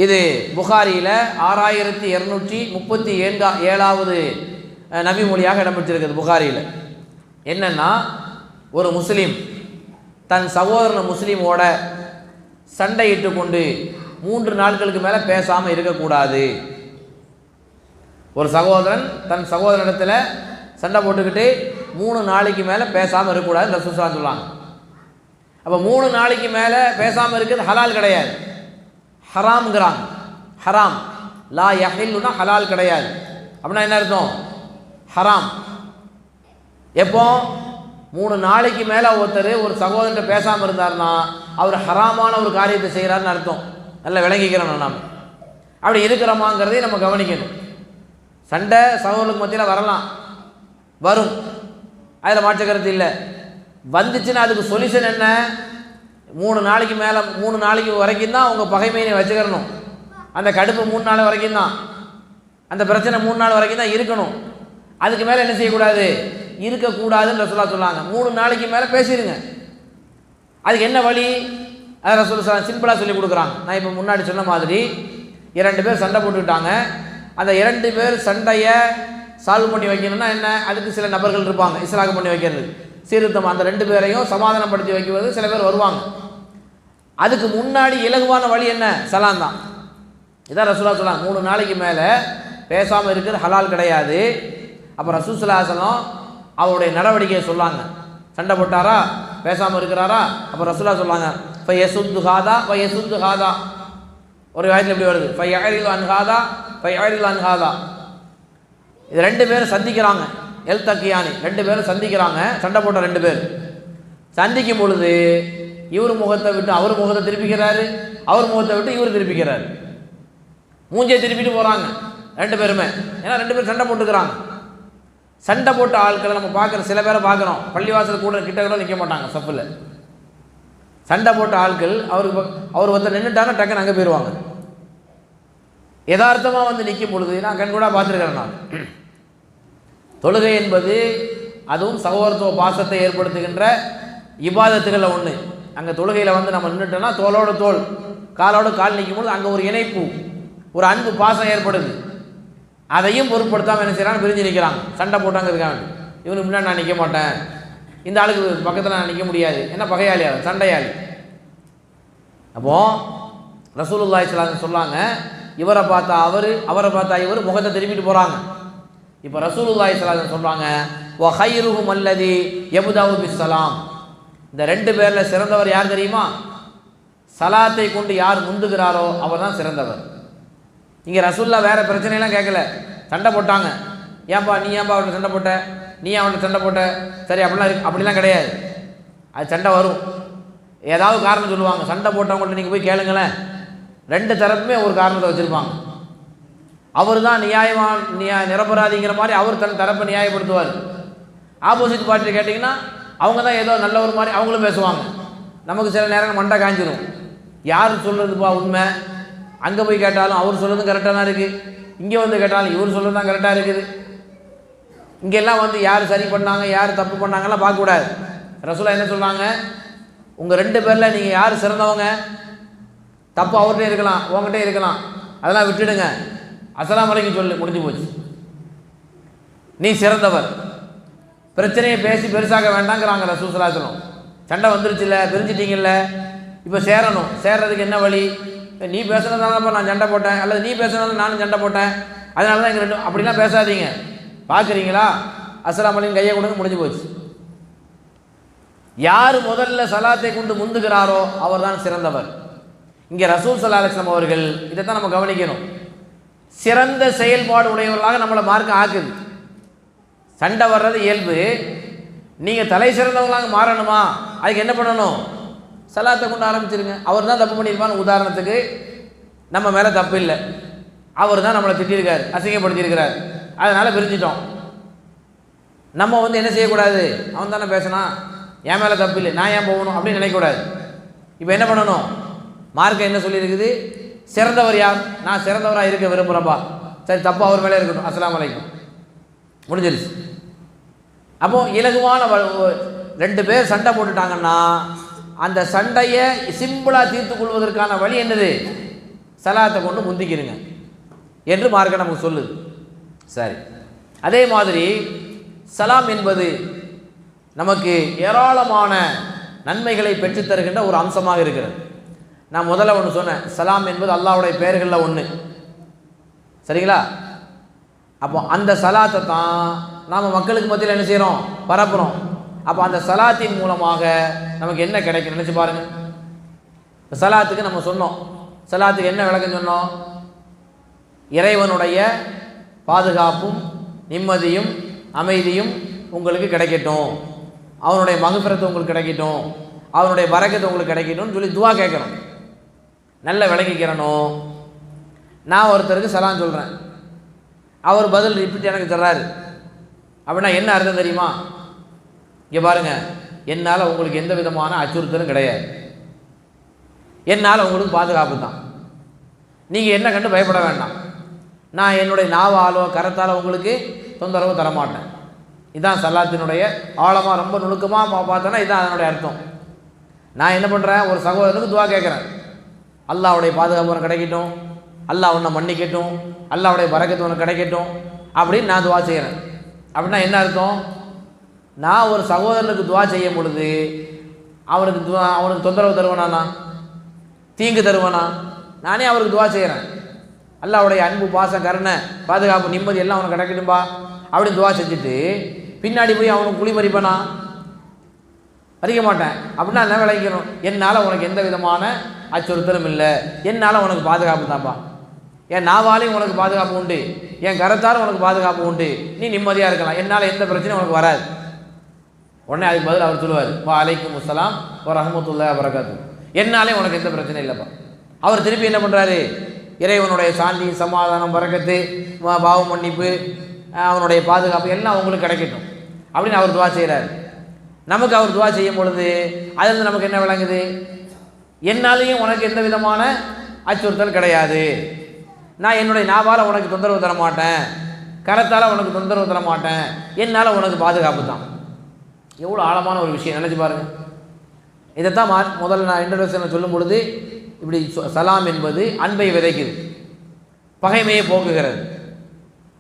இது புகாரியில் 6237வது நபி மொழியாக இடம்பெற்றிருக்கிறது. புகாரியில் என்னன்னா, ஒரு முஸ்லீம் தன் சகோதரன் முஸ்லீமோட சண்டையிட்டு கொண்டு 3 நாட்களுக்கு மேலே பேசாமல் இருக்கக்கூடாது. ஒரு சகோதரன் தன் சகோதரனிடத்தில் சண்டை போட்டுக்கிட்டு 3 நாளைக்கு மேலே பேசாமல் இருக்கக்கூடாது ரசூலுல்லாஹி ஸல்லல்லாஹு அலைஹி வஸல்லம் சொல்லுவாங்க. அப்போ 3 நாளைக்கு மேலே பேசாமல் இருக்கிறது ஹலால் கிடையாது, ஹராம்ங்கிறாங்க. ஹராம், லா யஹில்லுனா ஹலால் கிடையாது. அப்படின்னா என்ன அர்த்தம்? ஹராம். எப்போ 3 நாளைக்கு மேலே ஒருத்தர் ஒரு சகோதரன்ட்ட பேசாமல் இருந்தார்னா அவர் ஹராமான ஒரு காரியத்தை செய்கிறாருன்னு அர்த்தம். நல்லா விளங்கிக்கிறோம். நாம் அப்படி இருக்கிறோமாங்கிறதையும் நம்ம கவனிக்கணும். சண்டை சகோதரர்களுக்கு மத்தியில் வரலாம், வரும், அதில் மாற்ற கருத்து இல்லை. வந்துச்சுன்னா அதுக்கு சொல்யூஷன் என்ன? 3 நாளைக்கு மேலே 3 நாளைக்கு வரைக்கும் தான் உங்கள் பகைமையை வச்சுக்கிறணும். அந்த கடுப்பு 3 நாள் வரைக்கும் தான், அந்த பிரச்சனை 3 நாள் வரைக்கும் தான் இருக்கணும். அதுக்கு மேலே என்ன செய்யக்கூடாது? இருக்கக்கூடாதுன்னு ரசூலுல்லாஹ் சொன்னாங்க. 3 நாளைக்கு மேலே பேசிடுங்க. அதுக்கு என்ன வழி? அதை ரசூலுல்லாஹ் சிம்பிளாக சொல்லி கொடுக்குறாங்க. நான் இப்போ முன்னாடி சொன்ன மாதிரி 2 பேர் சண்டை போட்டுக்கிட்டாங்க. அந்த 2 பேர் சண்டையை சால்வ் பண்ணி வைக்கணும்னா என்ன? அதுக்கு சில நபர்கள் இருப்பாங்க இஸ்லாக பண்ணி வைக்கிறது, சீர்திருத்தம். அந்த 2 பேரையும் சமாதானப்படுத்தி வைக்கிறது சில பேர் வருவாங்க. அதுக்கு முன்னாடி இலகுவான வழி என்ன? சலாம் தான். இதான் ரசூலுல்லாஹ் சொன்னாங்க, 3 நாளைக்கு மேலே பேசாமல் இருக்கிறது ஹலால் கிடையாது. அப்போ ரசூலுல்லாஹி ஸல்லல்லாஹு அலைஹி வஸல்லம் அவருடைய நடவடிக்கையை சொல்லாங்க. சண்டை போட்டாரா, பேசாமல் இருக்கிறாரா? அப்போ ரசூலுல்லாஹ் சொல்லாங்க, ஃபயசுத்து ஹாதா ஃபயசுத்து ஹாதா. ஒரு வாயத்தில் எப்படி வருது? ஃபயஅரிது அன் ஹாதா ஃபயஅரிது அன் ஹாதா. இது 2 பேரும் சந்திக்கிறாங்க. எல் தக்கியானி 2 பேரும் சந்திக்கிறாங்க. சண்டை போட்ட 2 பேர் சந்திக்கும் பொழுது இவர் முகத்தை விட்டு அவர் முகத்தை திருப்பிக்கிறாரு, அவர் முகத்தை விட்டு இவர் திருப்பிக்கிறாரு. மூஞ்சியை திருப்பிட்டு போகிறாங்க 2 பேருமே. ஏன்னா 2 பேரும் சண்டை போட்டுக்கிறாங்க. சண்டை போட்ட ஆட்களை நம்ம பார்க்குற சில பேரை பார்க்குறோம், பள்ளிவாசல் கூட கிட்ட கூட நிற்க மாட்டாங்க சப்பில். சண்டை போட்ட ஆட்கள் அவர் வந்து நின்றுட்டாங்க, டக்குன்னு அங்கே போயிடுவாங்க. யதார்த்தமாக வந்து நிற்கும் பொழுது நான் கண் கூட பார்த்துருக்கிறேன். நான் தொழுகை என்பது அதுவும் சகோதரத்துவ பாசத்தை ஏற்படுத்துகின்ற இபாதத்துகளில் ஒன்று. அங்கே தொழுகையில் வந்து நம்ம நின்றுட்டோம்னா தோளோட தோள், காலோடு கால் நிற்கும் பொழுது அங்கே ஒரு இணைப்பு, ஒரு அன்பு பாசம் ஏற்படுது. அதையும் பொருட்படுத்தாமல் என்ன செய்யறாங்க? பிரிஞ்சு நிற்கிறாங்க. சண்டை போட்டாங்க இருக்காங்க. இவனுக்கு முன்னாடி நான் நிற்க மாட்டேன், இந்த ஆளுக்கு பக்கத்தில் நான் நிற்க முடியாது, என்ன பகையாளி, அவர் சண்டையாளி. அப்போது ரசூலுல்லாஹி ஸல்லல்லாஹு அலைஹி வஸல்லம் சொல்லாங்க, இவரை பார்த்தா அவர், அவரை பார்த்தா இவர் முகத்தை திருப்பிட்டு போகிறாங்க. இப்போ ரசூலுல்லாஹி ஸல்லல்லாஹு அலைஹி வஸல்லம் சொல்கிறாங்க, வ கைருஹும் அல்லதி யப்தஉ பிஸ்ஸலாம். இந்த 2 பேரில் சிறந்தவர் யார் தெரியுமா? சலாத்தை கொண்டு யார் முந்துகிறாரோ அவர் தான் சிறந்தவர். இங்கே ரசூலுல்லாஹ் வேறு பிரச்சனையெல்லாம் கேட்கல. சண்டை போட்டாங்க, ஏன்பா நீ ஏன்பா அவன்கிட்ட சண்டை போட்ட, நீ அவன்கிட்ட சண்டை போட்ட, சரி அப்படிலாம் இருக்கு, அப்படிலாம் கிடையாது. அது சண்டை வரும், ஏதாவது காரணம் சொல்லுவாங்க. சண்டை போட்டவங்கள்ட்ட நீங்கள் போய் கேளுங்களேன், 2 தரப்புமே ஒரு காரணத்தை வச்சுருப்பாங்க. அவர் தான் நிரபராதிங்கிற மாதிரி அவர் தன் தரப்பை நியாயப்படுத்துவார். ஆப்போசிட் பார்ட்டி கேட்டிங்கன்னா அவங்க தான் ஏதோ நல்ல ஒரு மாதிரி அவங்களும் பேசுவாங்க. நமக்கு சில நேரம் மண்டை காஞ்சிரும், யார் சொல்கிறதுப்பா உண்மை? அங்கே போய் கேட்டாலும் அவர் சொல்கிறதும் கரெக்டாக தான் இருக்குது, இங்கே வந்து கேட்டாலும் இவர் சொல்கிறது தான் கரெக்டாக இருக்குது. இங்கெல்லாம் வந்து யார் சரி பண்ணாங்க யார் தப்பு பண்ணாங்கலாம் பார்க்கக்கூடாது. ரசூலா என்ன சொல்கிறாங்க, உங்கள் 2 பேரில் நீங்கள் யார் சிறந்தவங்க? தப்பு அவர்கிட்ட இருக்கலாம், உங்ககிட்ட இருக்கலாம், அதெல்லாம் விட்டுடுங்க, அஸ்ஸலாமு அலைக்கும் சொல்லு, முடிஞ்சு போச்சு. நீ சிறந்தவர், பிரச்சனையை பேசி பெருசாக வேண்டாங்கிறாங்க ரசூல் ஸல்லல்லாஹு அலைஹி வஸல்லம். சண்டை வந்துருச்சுல்ல, பிரிஞ்சிட்டீங்கல்ல, இப்போ சேரணும். சேர்றதுக்கு என்ன வழி? நீ பேசுனதானப்பா நான் சண்டை போட்டேன், அல்லது நீ பேசுனதால நானும் சண்டை போட்டேன், அதனால தான் எங்கள் 2 அப்படிலாம் பேசாதீங்க. பார்க்குறீங்களா, அஸ்ஸலாமு அலைக்கும் கையை கொடுங்க, முடிஞ்சு போச்சு. யார் முதல்ல சலாத்தை கொண்டு முந்துகிறாரோ அவர் தான் சிறந்தவர். இங்கே ரசூல் ஸல்லல்லாஹு அலைஹி வஸல்லம் அவர்கள் இதைத்தான் நம்ம கவனிக்கணும். சிறந்த செயல்பாடு உடையவர்களாக நம்மளை மார்க்க ஆக்குது. சண்டை வர்றது இயல்பு. நீங்கள் தலை சிறந்தவங்களாக மாறணுமா, அதுக்கு என்ன பண்ணணும்? சலாத்தை கொண்டு ஆரம்பிச்சிருங்க. அவர் தான் தப்பு பண்ணியிருப்பான்னு, உதாரணத்துக்கு நம்ம மேலே தப்பு இல்லை, அவர் தான் நம்மளை திட்டிருக்கார், அசிங்கப்படுத்தியிருக்கிறார், அதனால் பிரிஞ்சிட்டோம். நம்ம என்ன செய்யக்கூடாது, அவன் தானே பேசினா, என் மேலே தப்பு இல்லை, நான் ஏன் போகணும் அப்படின்னு நினைக்கக்கூடாது. இப்போ என்ன பண்ணணும்? மார்க்கம் என்ன சொல்லியிருக்குது? சிறந்தவர் யார்? நான் சிறந்தவராக இருக்க விரும்புகிறப்பா, சரி தப்பு அவர் மேலே இருக்கட்டும், அஸ்ஸலாமு அலைக்கும், முடிஞ்சிருச்சு. அப்போது இலகுவான 2 பேர் சண்டை போட்டுட்டாங்கன்னா அந்த சண்டையை சிம்பிளாக தீர்த்து கொள்வதற்கான வழி என்னது? சலாத்தை கொண்டு முந்திக்கிருங்க என்று மார்க்கம் நமக்கு சொல்லுது. சரி, அதே மாதிரி சலாம் என்பது நமக்கு ஏராளமான நன்மைகளை பெற்றுத்தருகின்ற ஒரு அம்சமாக இருக்கிறது. நான் முதல்ல ஒன்று சொன்னேன், சலாம் என்பது அல்லாஹ்வுடைய பெயர்களில் ஒன்று, சரிங்களா? அப்போ அந்த சலாத்தை தான் நாம் மக்களுக்கு மத்தியில் என்ன செய்கிறோம்? பரப்புகிறோம். அப்போ அந்த சலாத்தின் மூலமாக நமக்கு என்ன கிடைக்கும் நினச்சி பாருங்கள். சலாத்துக்கு நம்ம சொன்னோம், சலாத்துக்கு என்ன விளக்கம் சொன்னோம்? இறைவனுடைய பாதுகாப்பும் நிம்மதியும் அமைதியும் உங்களுக்கு கிடைக்கட்டும், அவனுடைய மகஃபிரத்து உங்களுக்கு கிடைக்கட்டும், அவனுடைய பரக்கத்து உங்களுக்கு கிடைக்கட்டும்னு சொல்லி துவா கேட்குறோம். நல்ல விளங்கிக்கிறணும். நான் ஒருத்தருக்கு சலாம் சொல்கிறேன், அவர் பதில் ரிப்பீட் எனக்கு தர்றாரு அப்படின்னா என்ன அர்த்தம் தெரியுமா? இங்கே பாருங்கள், என்னால் உங்களுக்கு எந்த விதமான அச்சுறுத்தலும் கிடையாது, என்னால் உங்களுக்கு பாதுகாப்பு தான், நீங்கள் என்ன கண்டு பயப்பட வேண்டாம், நான் என்னுடைய நாவாலோ கரத்தாலோ உங்களுக்கு தொந்தரவு தரமாட்டேன். இதுதான் சலாத்தினுடைய ஆழமாக ரொம்ப நுணுக்கமாக பார்த்தோன்னா இதுதான் அதனுடைய அர்த்தம். நான் என்ன பண்ணுறேன், ஒரு சகோதரனுக்கு துவா கேட்குறேன், அல்லாஹ்வுடைய பாதுகாப்பு உனக்கு கிடைக்கட்டும், அல்லாஹ் உன்னை மன்னிக்கட்டும், அல்லாஹ்வுடைய பரக்கத்து உனக்கு கிடைக்கட்டும் அப்படின்னு நான் துவா செய்கிறேன். அப்படின்னா என்ன அர்த்தம்? நான் ஒரு சகோதரனுக்கு துவா செய்யும் பொழுது அவனுக்கு தொந்தரவு தருவானா, தீங்கு தருவானா? நானே அவருக்கு துவா செய்கிறேன், அல்லாஹ்வுடைய அன்பு பாசம் கருணை பாதுகாப்பு நிம்மதி எல்லாம் அவனுக்கு கிடைக்கணும்பா அப்படின்னு துவா செஞ்சுட்டு பின்னாடி போய் அவனுக்கு குழி பறிப்பானா? பறிக்க மாட்டேன். அப்படின்னா என்ன விளைக்கணும்? என்னால் உனக்கு எந்த விதமான அச்சுறுத்தலும் இல்லை, என்னால் உனக்கு பாதுகாப்பு தான்ப்பா, என் நாவாலையும் உனக்கு பாதுகாப்பு உண்டு, என் கரத்தாலும் உனக்கு பாதுகாப்பு உண்டு, நீ நிம்மதியாக இருக்கலாம், என்னால் எந்த பிரச்சனையும் உனக்கு வராது. உடனே அதுக்கு பதில் அவர் சொல்லுவார், வா அலைக்கும் அஸ்ஸலாம் வ ரஹ்மத்துல்லாஹி வ பரகாத்துஹு, என்னாலே உனக்கு எந்த பிரச்சனையும் இல்லைப்பா. அவர் திருப்பி என்ன பண்ணுறாரு? இறைவனுடைய சாந்தி சமாதானம் பரக்கத்து பாவ மன்னிப்பு அவனுடைய பாதுகாப்பு எல்லாம் உங்களுக்கு கிடைக்கட்டும் அப்படின்னு அவர் துவா செய்கிறார். நமக்கு அவர் துவா செய்யும் பொழுது அதிலிருந்து நமக்கு என்ன விளங்குது? என்னாலேயும் உனக்கு எந்த விதமான அச்சுறுத்தல் கிடையாது, நான் என்னுடைய நாவால் உனக்கு தொந்தரவு தர மாட்டேன், கரத்தால் உனக்கு தொந்தரவு தர மாட்டேன், என்னால் உனக்கு பாதுகாப்பு தான். எவ்வளோ ஆழமான ஒரு விஷயம் நினச்சி பாருங்கள். இதைத்தான் முதல்ல நான் இன்ட்ரோடக்ஷனில் சொல்லும் பொழுது இப்படி சலாம் என்பது அன்பை விதைக்குது, பகைமையை போக்குகிறது,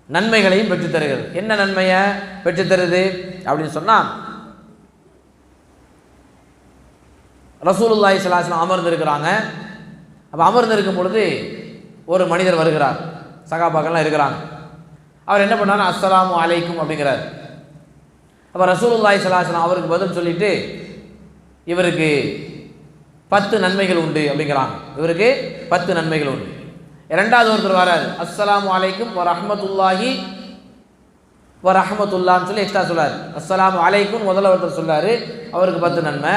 நன்மைகளையும் பெற்றுத்தருகிறது. என்ன நன்மையை பெற்றுத்தருது அப்படின்னு சொன்னால், ரசூலுல்லாஹி ஸல்லல்லாஹு அலைஹி வஸல்லம் அமர்ந்திருக்கிறாங்க. அப்போ அமர்ந்திருக்கும் பொழுது ஒரு மனிதர் வருகிறார், சகாபாக்கள்லாம் இருக்கிறாங்க. அவர் என்ன பண்ணார்? அஸ்ஸலாமு அலைக்கும் அப்படிங்கிறார். அப்போ ரசூலுல்லாஹி ஸல்லல்லாஹு அலைஹி வஸல்லம் அவருக்கு பதில் சொல்லிட்டு இவருக்கு 10 நன்மைகள் உண்டு அப்படிங்கிறாங்க. இவருக்கு 10 நன்மைகள் உண்டு. இரண்டாவது ஒருத்தர் வராரு, அஸ்ஸலாமு அலைக்கும் வ ரஹ்மத்துல்லாஹி வ ரஹ்மத்துல்லான்னு சொல்லி எக்ஸ்ட்ரா சொல்லார். அஸ்ஸலாமு அலைக்கும் முதல்ல ஒருத்தர் சொல்லார், அவருக்கு 10 நன்மை.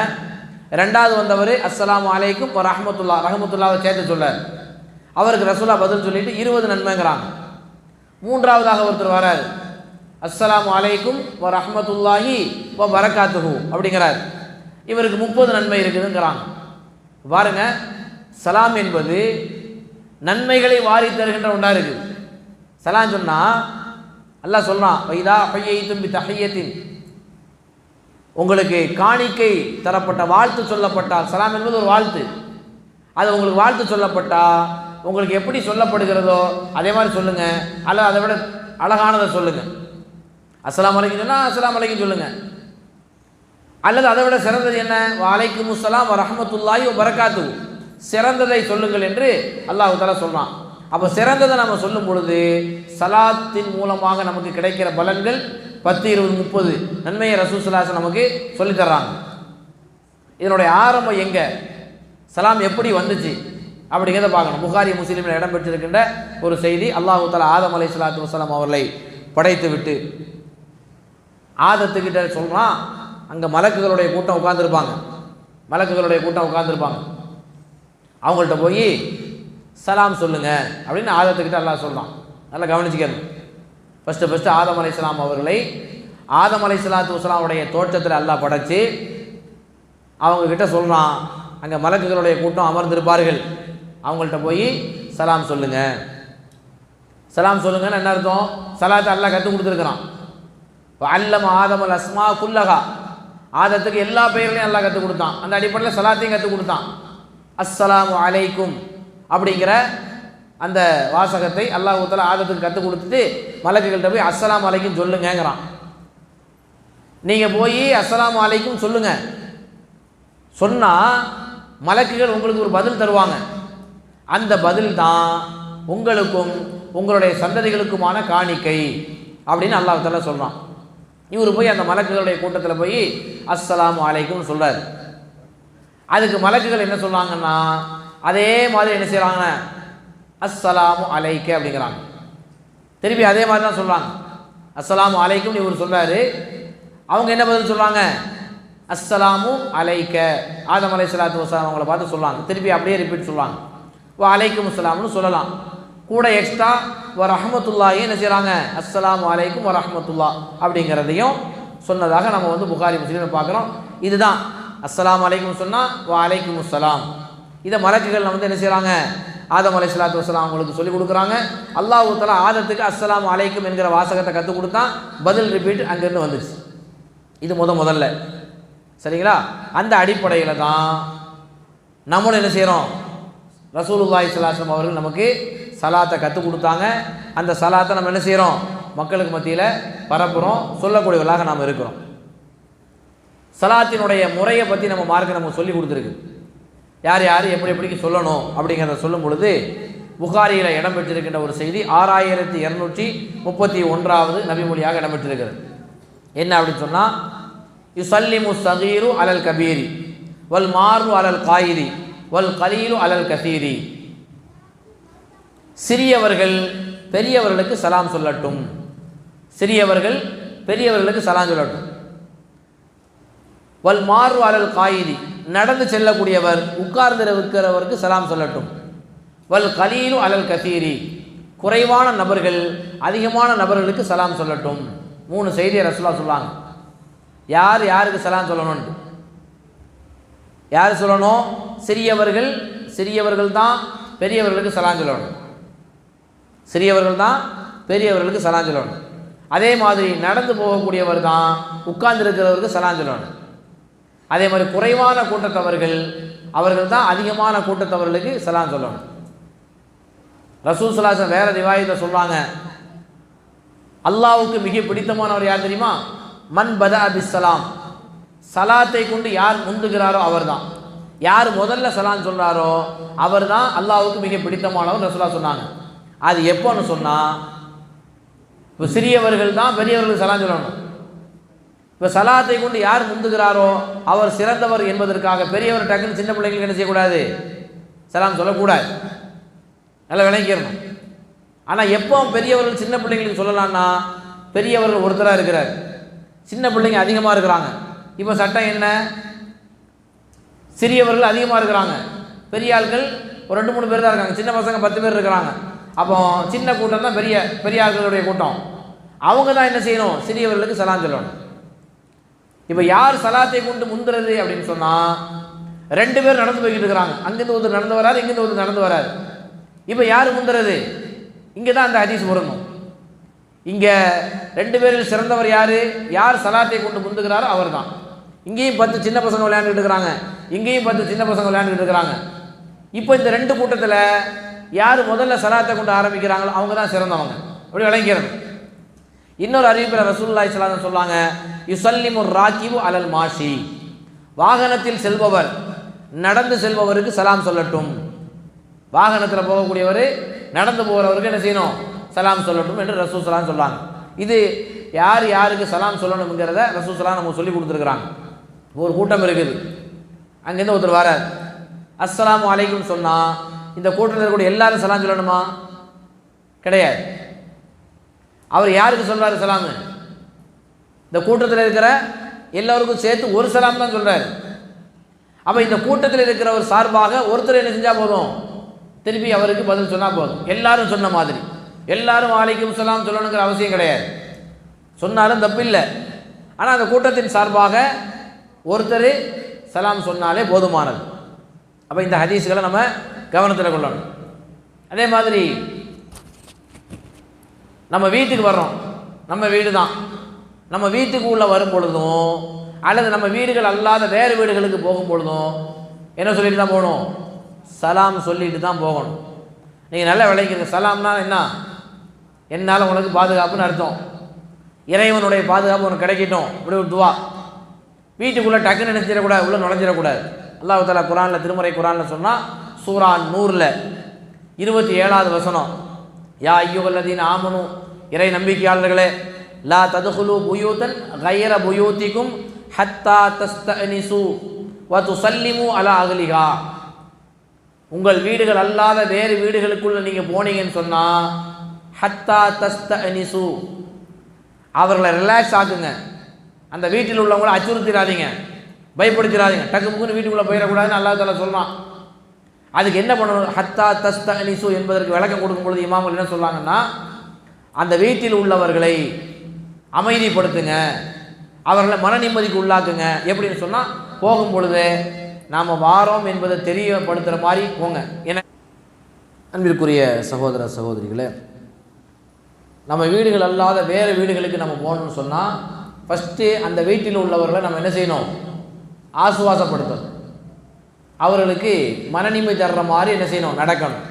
ரெண்டாவது வந்தவர் அஸ்ஸலாமு அலைக்கும் வ ரஹ்மத்துல்லா, ரஹ்மத்துல்லாவை சேர்த்து சொல்லார், அவருக்கு ரசூலா பதில் சொல்லிட்டு 20 நன்மைங்கிறாங்க. மூன்றாவதாக ஒருத்தர் வரார், அஸ்ஸலாமு அலைக்கும் வ ரஹ்மத்துல்லாஹி வ பரக்காத்துஹு அப்படிங்கிறார், இவருக்கு 30 நன்மை இருக்குதுங்கிறாங்க. பாருங்க, சலாம் என்பது நன்மைகளை வாரி தருகின்ற ஒன்றா இருக்குது. சலாம் சொன்னால் அல்லாஹ் சொல்கிறான், வைதா ஹய்யைதும் பி தஹிய்யத்தின், உங்களுக்கு காணிக்கை தரப்பட்ட வாழ்த்து சொல்லப்பட்டால், சலாம் என்பது ஒரு வாழ்த்து, அது உங்களுக்கு வாழ்த்து சொல்லப்பட்டால் உங்களுக்கு எப்படி சொல்லப்படுகிறதோ அதே மாதிரி சொல்லுங்கள். அல்ல அதை விட அழகானதை சொல்லுங்கள். அஸ்ஸலாமு அலைக்கும் சொன்னால் அஸ்ஸலாமு அலைக்கும் சொல்லுங்கள். அல்லது அதை விட சிறந்தது என்ன? வலைக்கும் அஸ்ஸலாம் வ ரஹ்மத்துல்லாஹி வ பரக்காத்துஹு, சிறந்ததை சொல்லுங்கள் என்று அல்லாஹ் தஆலா சொல்றான். அப்போ சிறந்ததை நம்ம சொல்லும் பொழுது சலாத்தின் மூலமாக நமக்கு கிடைக்கிற பலன்கள் 10, 20, 30 நன்மையை ரசூல் ஸல்லல்லாஹு அலைஹி வஸல்லம் நமக்கு சொல்லி தர்றாங்க. இதனுடைய ஆரம்பம் எங்க, சலாம் எப்படி வந்துச்சு அப்படிங்கிறத பார்க்கணும். புகாரி முஸ்லிமில் இடம் பெற்றிருக்கின்ற ஒரு செய்தி, அல்லாஹ் தஆலா ஆதம் அலைஹிஸ்ஸலாத்து வஸலாம் அவர்களை படைத்து விட்டு ஆதத்துக்கிட்ட சொல்றான், அங்கே மலக்குகளுடைய கூட்டம் உட்கார்ந்துருப்பாங்க. அவங்கள்ட்ட போய் சலாம் சொல்லுங்க அப்படின்னு ஆதத்துக்கிட்ட அல்லாஹ் சொல்கிறான். நல்லா கவனிச்சுக்கணும். ஃபஸ்ட்டு ஆதம் அலைஹிஸ்ஸலாம் அவர்களை ஆதம் அலைஹிஸ்ஸலாத்து வஸலாமுடைய தோற்றத்தில் அல்லாஹ் படைச்சு அவங்கக்கிட்ட சொல்கிறான், அங்கே மலக்குகளுடைய கூட்டம் அமர்ந்திருப்பார்கள், அவங்கள்ட்ட போய் சலாம் சொல்லுங்க. சலாம் சொல்லுங்கன்னு என்ன அர்த்தம்? சலாத்தை அல்லாஹ் கற்றுக் கொடுத்துருக்கிறான். அல்லம ஆதம் அல் அஸ்மா குல்லஹா, ஆதத்துக்கு எல்லா பெயர்களையும் அல்லாஹ் கற்றுக் கொடுத்தான். அந்த அடிப்படையில் சலாத்தையும் கற்றுக் கொடுத்தான். அஸ்ஸலாமு அலைக்கும் அப்படிங்கிற அந்த வாசகத்தை அல்லாஹ் தஆலா ஆதத்துக்கு கற்றுக் கொடுத்துட்டு மலக்குகள்கிட்ட போய் அஸ்ஸலாமு அலைக்கும் சொல்லுங்கிறான். நீங்கள் போய் அஸ்ஸலாமு அலைக்கும் சொல்லுங்க. சொன்னால் மலக்குகள் உங்களுக்கு ஒரு பதில் தருவாங்க. அந்த பதில் தான் உங்களுக்கும் உங்களுடைய சந்ததிகளுக்குமான காணிக்கை அப்படின்னு அல்லாஹ் தஆலா சொல்கிறான். இவர் போய் அந்த மலக்குகளுடைய கூட்டத்தில் போய் அஸ்ஸலாமு அலைக்கும் சொல்கிறார். அதுக்கு மலக்குகள் என்ன சொல்கிறாங்கன்னா, அதே மாதிரி என்ன செய்கிறாங்க, அஸ்ஸலாமு அலைக்க அப்படிங்கிறாங்க. திருப்பி அதே மாதிரி தான் சொல்கிறாங்க. அஸ்ஸலாமு அலைக்கும் இவர் சொல்கிறாரு. அவங்க என்ன பதில் சொல்கிறாங்க, அஸ்ஸலாமு அலைக்க. ஆதம் அலைஹிஸ்ஸலாத்து வஸலாம் அவங்கள பார்த்து சொல்கிறாங்க. திருப்பி அப்படியே ரிப்பீட் சொல்கிறாங்க. வ அலைக்கும் அஸ்ஸலாம்னு சொல்லலாம். கூட எக்ஸ்ட்ரா வ ரஹ்மத்துல்லாஹி என்ன செய்கிறாங்க, அஸ்ஸலாமு அலைக்கும் வ ரஹ்மத்துல்லாஹ் அப்படிங்கிறதையும் சொன்னதாக நம்ம புகாரி முஸ்லிமில் பார்க்குறோம். இதுதான் அஸ்ஸலாமு அலைக்கும் சொன்னால் வ அலைக்கும் அஸ்ஸலாம். இதை மலக்குகள் என்ன செய்கிறாங்க, ஆதம் அலைஹிஸ்ஸலாத்து வஸலாம் அவங்களுக்கு சொல்லிக் கொடுக்குறாங்க. அல்லாஹ் தஆலா ஆதத்துக்கு அஸ்ஸலாமு அலைக்கும் என்கிற வாசகத்தை கற்றுக் கொடுத்தான். பதில் ரிப்பீட் அங்கேருந்து வந்துச்சு. இது முதல்ல சரிங்களா. அந்த அடிப்படையில் தான் நம்மளும் என்ன செய்கிறோம், ரசூலுல்லாஹி ஸல்லல்லாஹு அலைஹி வஸல்லம் அவர்கள் நமக்கு சலாத்தை கற்றுக் கொடுத்தாங்க. அந்த சலாத்தை நம்ம என்ன செய்கிறோம், மக்களுக்கு மத்தியில் பரப்புகிறோம், சொல்லக்கூடியவர்களாக நாம் இருக்கிறோம். சலாத்தினுடைய முறையை பற்றி நம்ம மார்க்க நமக்கு சொல்லி கொடுத்துருக்கு. யார் யார் எப்படி சொல்லணும் அப்படிங்கிறத சொல்லும் பொழுது புகாரியில் இடம்பெற்றிருக்கின்ற ஒரு செய்தி 6231வது நபிமொழியாக இடம்பெற்றிருக்கிறது. என்ன அப்படின்னு சொன்னால், யுசல்லிமு ஸகீரு அலல் கபீரி வல் மாரு அலல் காயிரி வல் கலீலு அலல் கசீரி. சிறியவர்கள் பெரியவர்களுக்கு சலாம் சொல்லட்டும். சிறியவர்கள் பெரியவர்களுக்கு சலாம் சொல்லட்டும். வல் மாரு அலல் காயிரி, நடந்து செல்லக்கூடியவர் உட்கார்ந்து இருக்கிறவருக்கு சலாம் சொல்லட்டும். வல் கலீலு அலல் கசீரி, குறைவான நபர்கள் அதிகமான நபர்களுக்கு சலாம் சொல்லட்டும். 3 செய்தியை ரசூலுல்லாஹ் சொல்லாங்க. யார் யாருக்கு சலாம் சொல்லணும்னு, யார் சொல்லணும், சிறியவர்கள் தான் பெரியவர்களுக்கு சலாம் சொல்லணும். பெரியவர்களுக்கு சலாம் சொல்லணும். அதே மாதிரி நடந்து போகக்கூடியவர் தான் உட்கார்ந்து இருக்கிறவருக்கு சலாம் சொல்லணும். அதே மாதிரி குறைவான கூட்டத்தவர்கள் அவர்கள் தான் அதிகமான கூட்டத்தவர்களுக்கு சலாம் சொல்லணும். ரசூல் ஸல்லல்லாஹு அலைஹி வஸல்லம் வேற ரிவாயத்தை சொல்றாங்க, அல்லாஹ்வுக்கு மிக பிடித்தமானவர் யார் தெரியுமா, மன் பதா பிஸ்ஸலாம், சலாத்தை கொண்டு யார் முந்துகிறாரோ அவர்தான். யார் முதல்ல சலாம் சொல்றாரோ அவர்தான் அல்லாஹ்வுக்கு மிக பிடித்தமானவர் ரசூலுல்லாஹ் சொன்னாங்க. அது எப்போன்னு சொன்னால், இப்போ சிறியவர்கள் தான் பெரியவர்களுக்கு சலாம் சொல்லணும். இப்போ சலாத்தை கொண்டு யார் முந்துகிறாரோ அவர் சிறந்தவர் என்பதற்காக பெரியவர் டக்குன்னு சின்ன பிள்ளைங்களுக்கு என்ன செய்யக்கூடாது, சலாம் சொல்லக்கூடாது. நல்லா விளங்கிடணும். ஆனால் எப்போ பெரியவர்கள் சின்ன பிள்ளைங்களுக்கு சொல்லலாம்னா, பெரியவர்கள் ஒருத்தராக இருக்கிறார், சின்ன பிள்ளைங்க அதிகமாக இருக்கிறாங்க. இப்போ சட்டம் என்ன, சிறியவர்கள் அதிகமாக இருக்கிறாங்க, பெரிய ஆட்கள் ஒரு 2-3 பேர் தான் இருக்காங்க, சின்ன பசங்க 10 பேர் இருக்கிறாங்க. அப்போ சின்ன கூட்டம் தான் பெரிய ஆட்களுடைய கூட்டம். அவங்க தான் என்ன செய்யணும், சிறியவர்களுக்கு சலாம் சொல்லணும். இப்போ யார் சலாத்தை கொண்டு முந்துறது அப்படின்னு சொன்னால், 2 பேர் நடந்து போய்கிட்டு இருக்கிறாங்க, அங்கேருந்து ஒருத்தர் நடந்து வராது, இங்கேருந்து ஒருத்தர் நடந்து வராது. இப்போ யார் முந்துறது, இங்கே தான் அந்த ஹதீஸ் பொருந்தும். இங்கே 2 பேரில் சிறந்தவர் யார் சலாத்தை கொண்டு முந்துகிறாரோ அவர் தான். இங்கேயும் 10 சின்ன பசங்க விளையாண்டுட்டு இருக்கிறாங்க, இங்கேயும் 10 சின்ன பசங்க விளையாண்டுட்டு இருக்கிறாங்க. இப்போ இந்த 2 கூட்டத்தில் யார் முதல்ல சலாத்தை கொண்டு ஆரம்பிக்கிறாங்களோ அவங்க தான் சிறந்தவங்க. அப்படி விளங்கிறது. இன்னொரு அறிவிப்பில் ரசூலுல்லாஹி ஸல்லல்லாஹு அலைஹி வஸல்லம் சொல்றாங்க, யுஸல்லிமுர் ராகிபு அலல் மாஷி, வாகனத்தில் செல்பவர் நடந்து செல்பவருக்கு சலாம் சொல்லட்டும். வாகனத்தில் போகக்கூடியவர் நடந்து போகிறவருக்கு என்ன செய்யணும்? சலாம் சொல்லட்டும் என்று ரசூல் ஸல்லல்லாஹு அலைஹி சொல்றாங்க. இது யார் யாருக்கு சலாம் சொல்லணுங்கிறத ரசூல் ஸல்லல்லாஹு நமக்கு சொல்லி கொடுத்துருக்குறாங்க. ஒரு கூட்டம் இருக்குது, அங்கேருந்து ஒருத்தர் வரார், அஸ்ஸலாமு அலைக்கும் சொன்னால் இந்த கூட்டத்தில் இருக்கக்கூடிய எல்லாரும் சலாம் சொல்லணுமா? கிடையாது. அவர் யாருக்கு சொல்றாரு சலாமு? இந்த கூட்டத்தில் இருக்கிற எல்லோருக்கும் சேர்த்து ஒரு சலாம் தான் சொல்றாரு. அப்போ இந்த கூட்டத்தில் இருக்கிற ஒரு சார்பாக ஒருத்தர் என்ன செஞ்சால் போதும், திருப்பி அவருக்கு பதில் சொன்னால் போதும். எல்லாரும் சொன்ன மாதிரி எல்லாரும் அலைக்கும் சலாம் சொல்லணுங்கிற அவசியம் கிடையாது. சொன்னாலும் தப்பு இல்லை. ஆனால் அந்த கூட்டத்தின் சார்பாக ஒருத்தர் சலாம் சொன்னாலே போதுமானது. அப்போ இந்த ஹதீஸ்களை நம்ம கவனத்தில் கொள்ளணும். அதே மாதிரி நம்ம வீட்டுக்கு வர்றோம், நம்ம வீடு தான், நம்ம வீட்டுக்கு உள்ள வரும் பொழுதும் அல்லது நம்ம வீடுகள் அல்லாத வேறு வீடுகளுக்கு போகும் பொழுதும் என்ன சொல்லிட்டு தான் போகணும்? சலாம் சொல்லிட்டு தான் போகணும். நீங்கள் நல்லா விளைக்கிறீங்க. சலாம்னா என்ன? என்னால் உனக்கு பாதுகாப்புன்னு அர்த்தம். இறைவனுடைய பாதுகாப்பு உனக்கு கிடைக்கட்டும், இப்படி ஒரு துவா. வீட்டுக்குள்ளே டக்குன்னு நினைச்சிடக்கூடாது, உள்ளே நுழைஞ்சிடக்கூடாது. அல்லாஹ் தஆலா குர்ஆனில், திருமறை குர்ஆனில் சொன்னால் சூரா நூறில் 27வது வசனம், யா அய்யுஹல்லதீன ஆமனு, இறை நம்பிக்கையாளர்களே, லா ததுகுலு புயூதன் கைர புயூத்திக்கும் ஹத்தா தஸ்தஅனிசு வ துஸல்லிமு அலா அஹ்லிஹா, உங்கள் வீடுகள் அல்லாத வேறு வீடுகளுக்குள்ள நீங்கள் போனீங்கன்னு சொன்னால் ஹத்தா தஸ்தஅனிசு, அவர்களை ரிலாக்ஸ் ஆக்குங்க. அந்த வீட்டில் உள்ளவங்கள அச்சுறுத்திடாதீங்க, பயப்படுத்திடாதீங்க. டக்கு முக்குன்னு வீட்டுக்குள்ளே போயிடக்கூடாதுன்னு அல்லாஹ் தஆலா சொல்கிறான். அதுக்கு என்ன பண்ணணும்? ஹத்தா தஸ்தஅனிசு என்பதற்கு விளக்கம் கொடுக்கும் பொழுது இமாம்கள் என்ன சொல்கிறாங்கன்னா, அந்த வீட்டில் உள்ளவர்களை அமைதிப்படுத்துங்க, அவர்களை மன நிம்மதிக்கு உள்ளாக்குங்க. எப்படின்னு சொன்னால், போகும் பொழுது நாம் வாரோம் என்பதை தெரியப்படுத்துகிற மாதிரி போங்க. என அன்பிற்குரிய சகோதர சகோதரிகளே, நம்ம வீடுகள் அல்லாத வேறு வீடுகளுக்கு நம்ம போகணும்னு சொன்னால் ஃபஸ்ட்டு அந்த வீட்டில் உள்ளவர்களை நம்ம என்ன செய்யணும்? ஆசுவாசப்படுத்தணும். அவர்களுக்கு மன நிம்மதி தர்ற மாதிரி என்ன செய்யணும்? நடக்கணும்.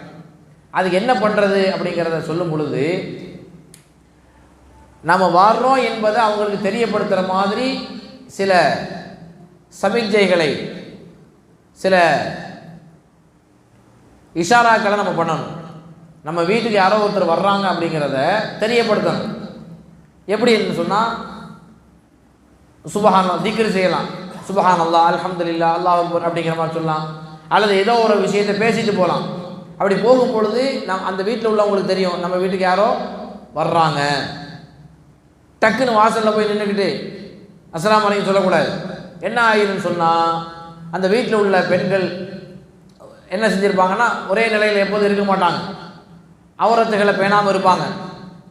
அதுக்கு என்ன பண்ணுறது அப்படிங்கிறத சொல்லும் பொழுது, நம்ம வர்றோம் என்பதை அவங்களுக்கு தெரியப்படுத்துகிற மாதிரி சில சமிக்ஞைகளை, சில இஷாராக்களை நம்ம பண்ணணும். நம்ம வீட்டுக்கு யாரோ ஒருத்தர் வர்றாங்க அப்படிங்கிறத தெரியப்படுத்தணும். எப்படின்னு சொன்னால், சுபஹானல்லாஹ் திக்ர் செய்யலாம், சுபஹானல்லாஹ் அல்ஹம்துலில்லாஹ் அல்லாஹ் அக்பர் அப்படிங்கிற மாதிரி சொல்லலாம். அல்லது ஏதோ ஒரு விஷயத்தை பேசிட்டு போகலாம். அப்படி போகும் பொழுது அந்த வீட்டில் உள்ளவங்களுக்கு தெரியும் நம்ம வீட்டுக்கு யாரோ வர்றாங்க. டக்குன்னு வாசலில் போய் நின்றுக்கிட்டு அஸ்ஸலாமு அலைக்கும் சொல்லக்கூடாது. என்ன ஆகிருன்னு சொன்னால், அந்த வீட்டில் உள்ள பெண்கள் என்ன செஞ்சுருப்பாங்கன்னா, ஒரே நிலையில் எப்போதும் இருக்க மாட்டாங்க, அவரத்துகளை பேணாமல் இருப்பாங்க.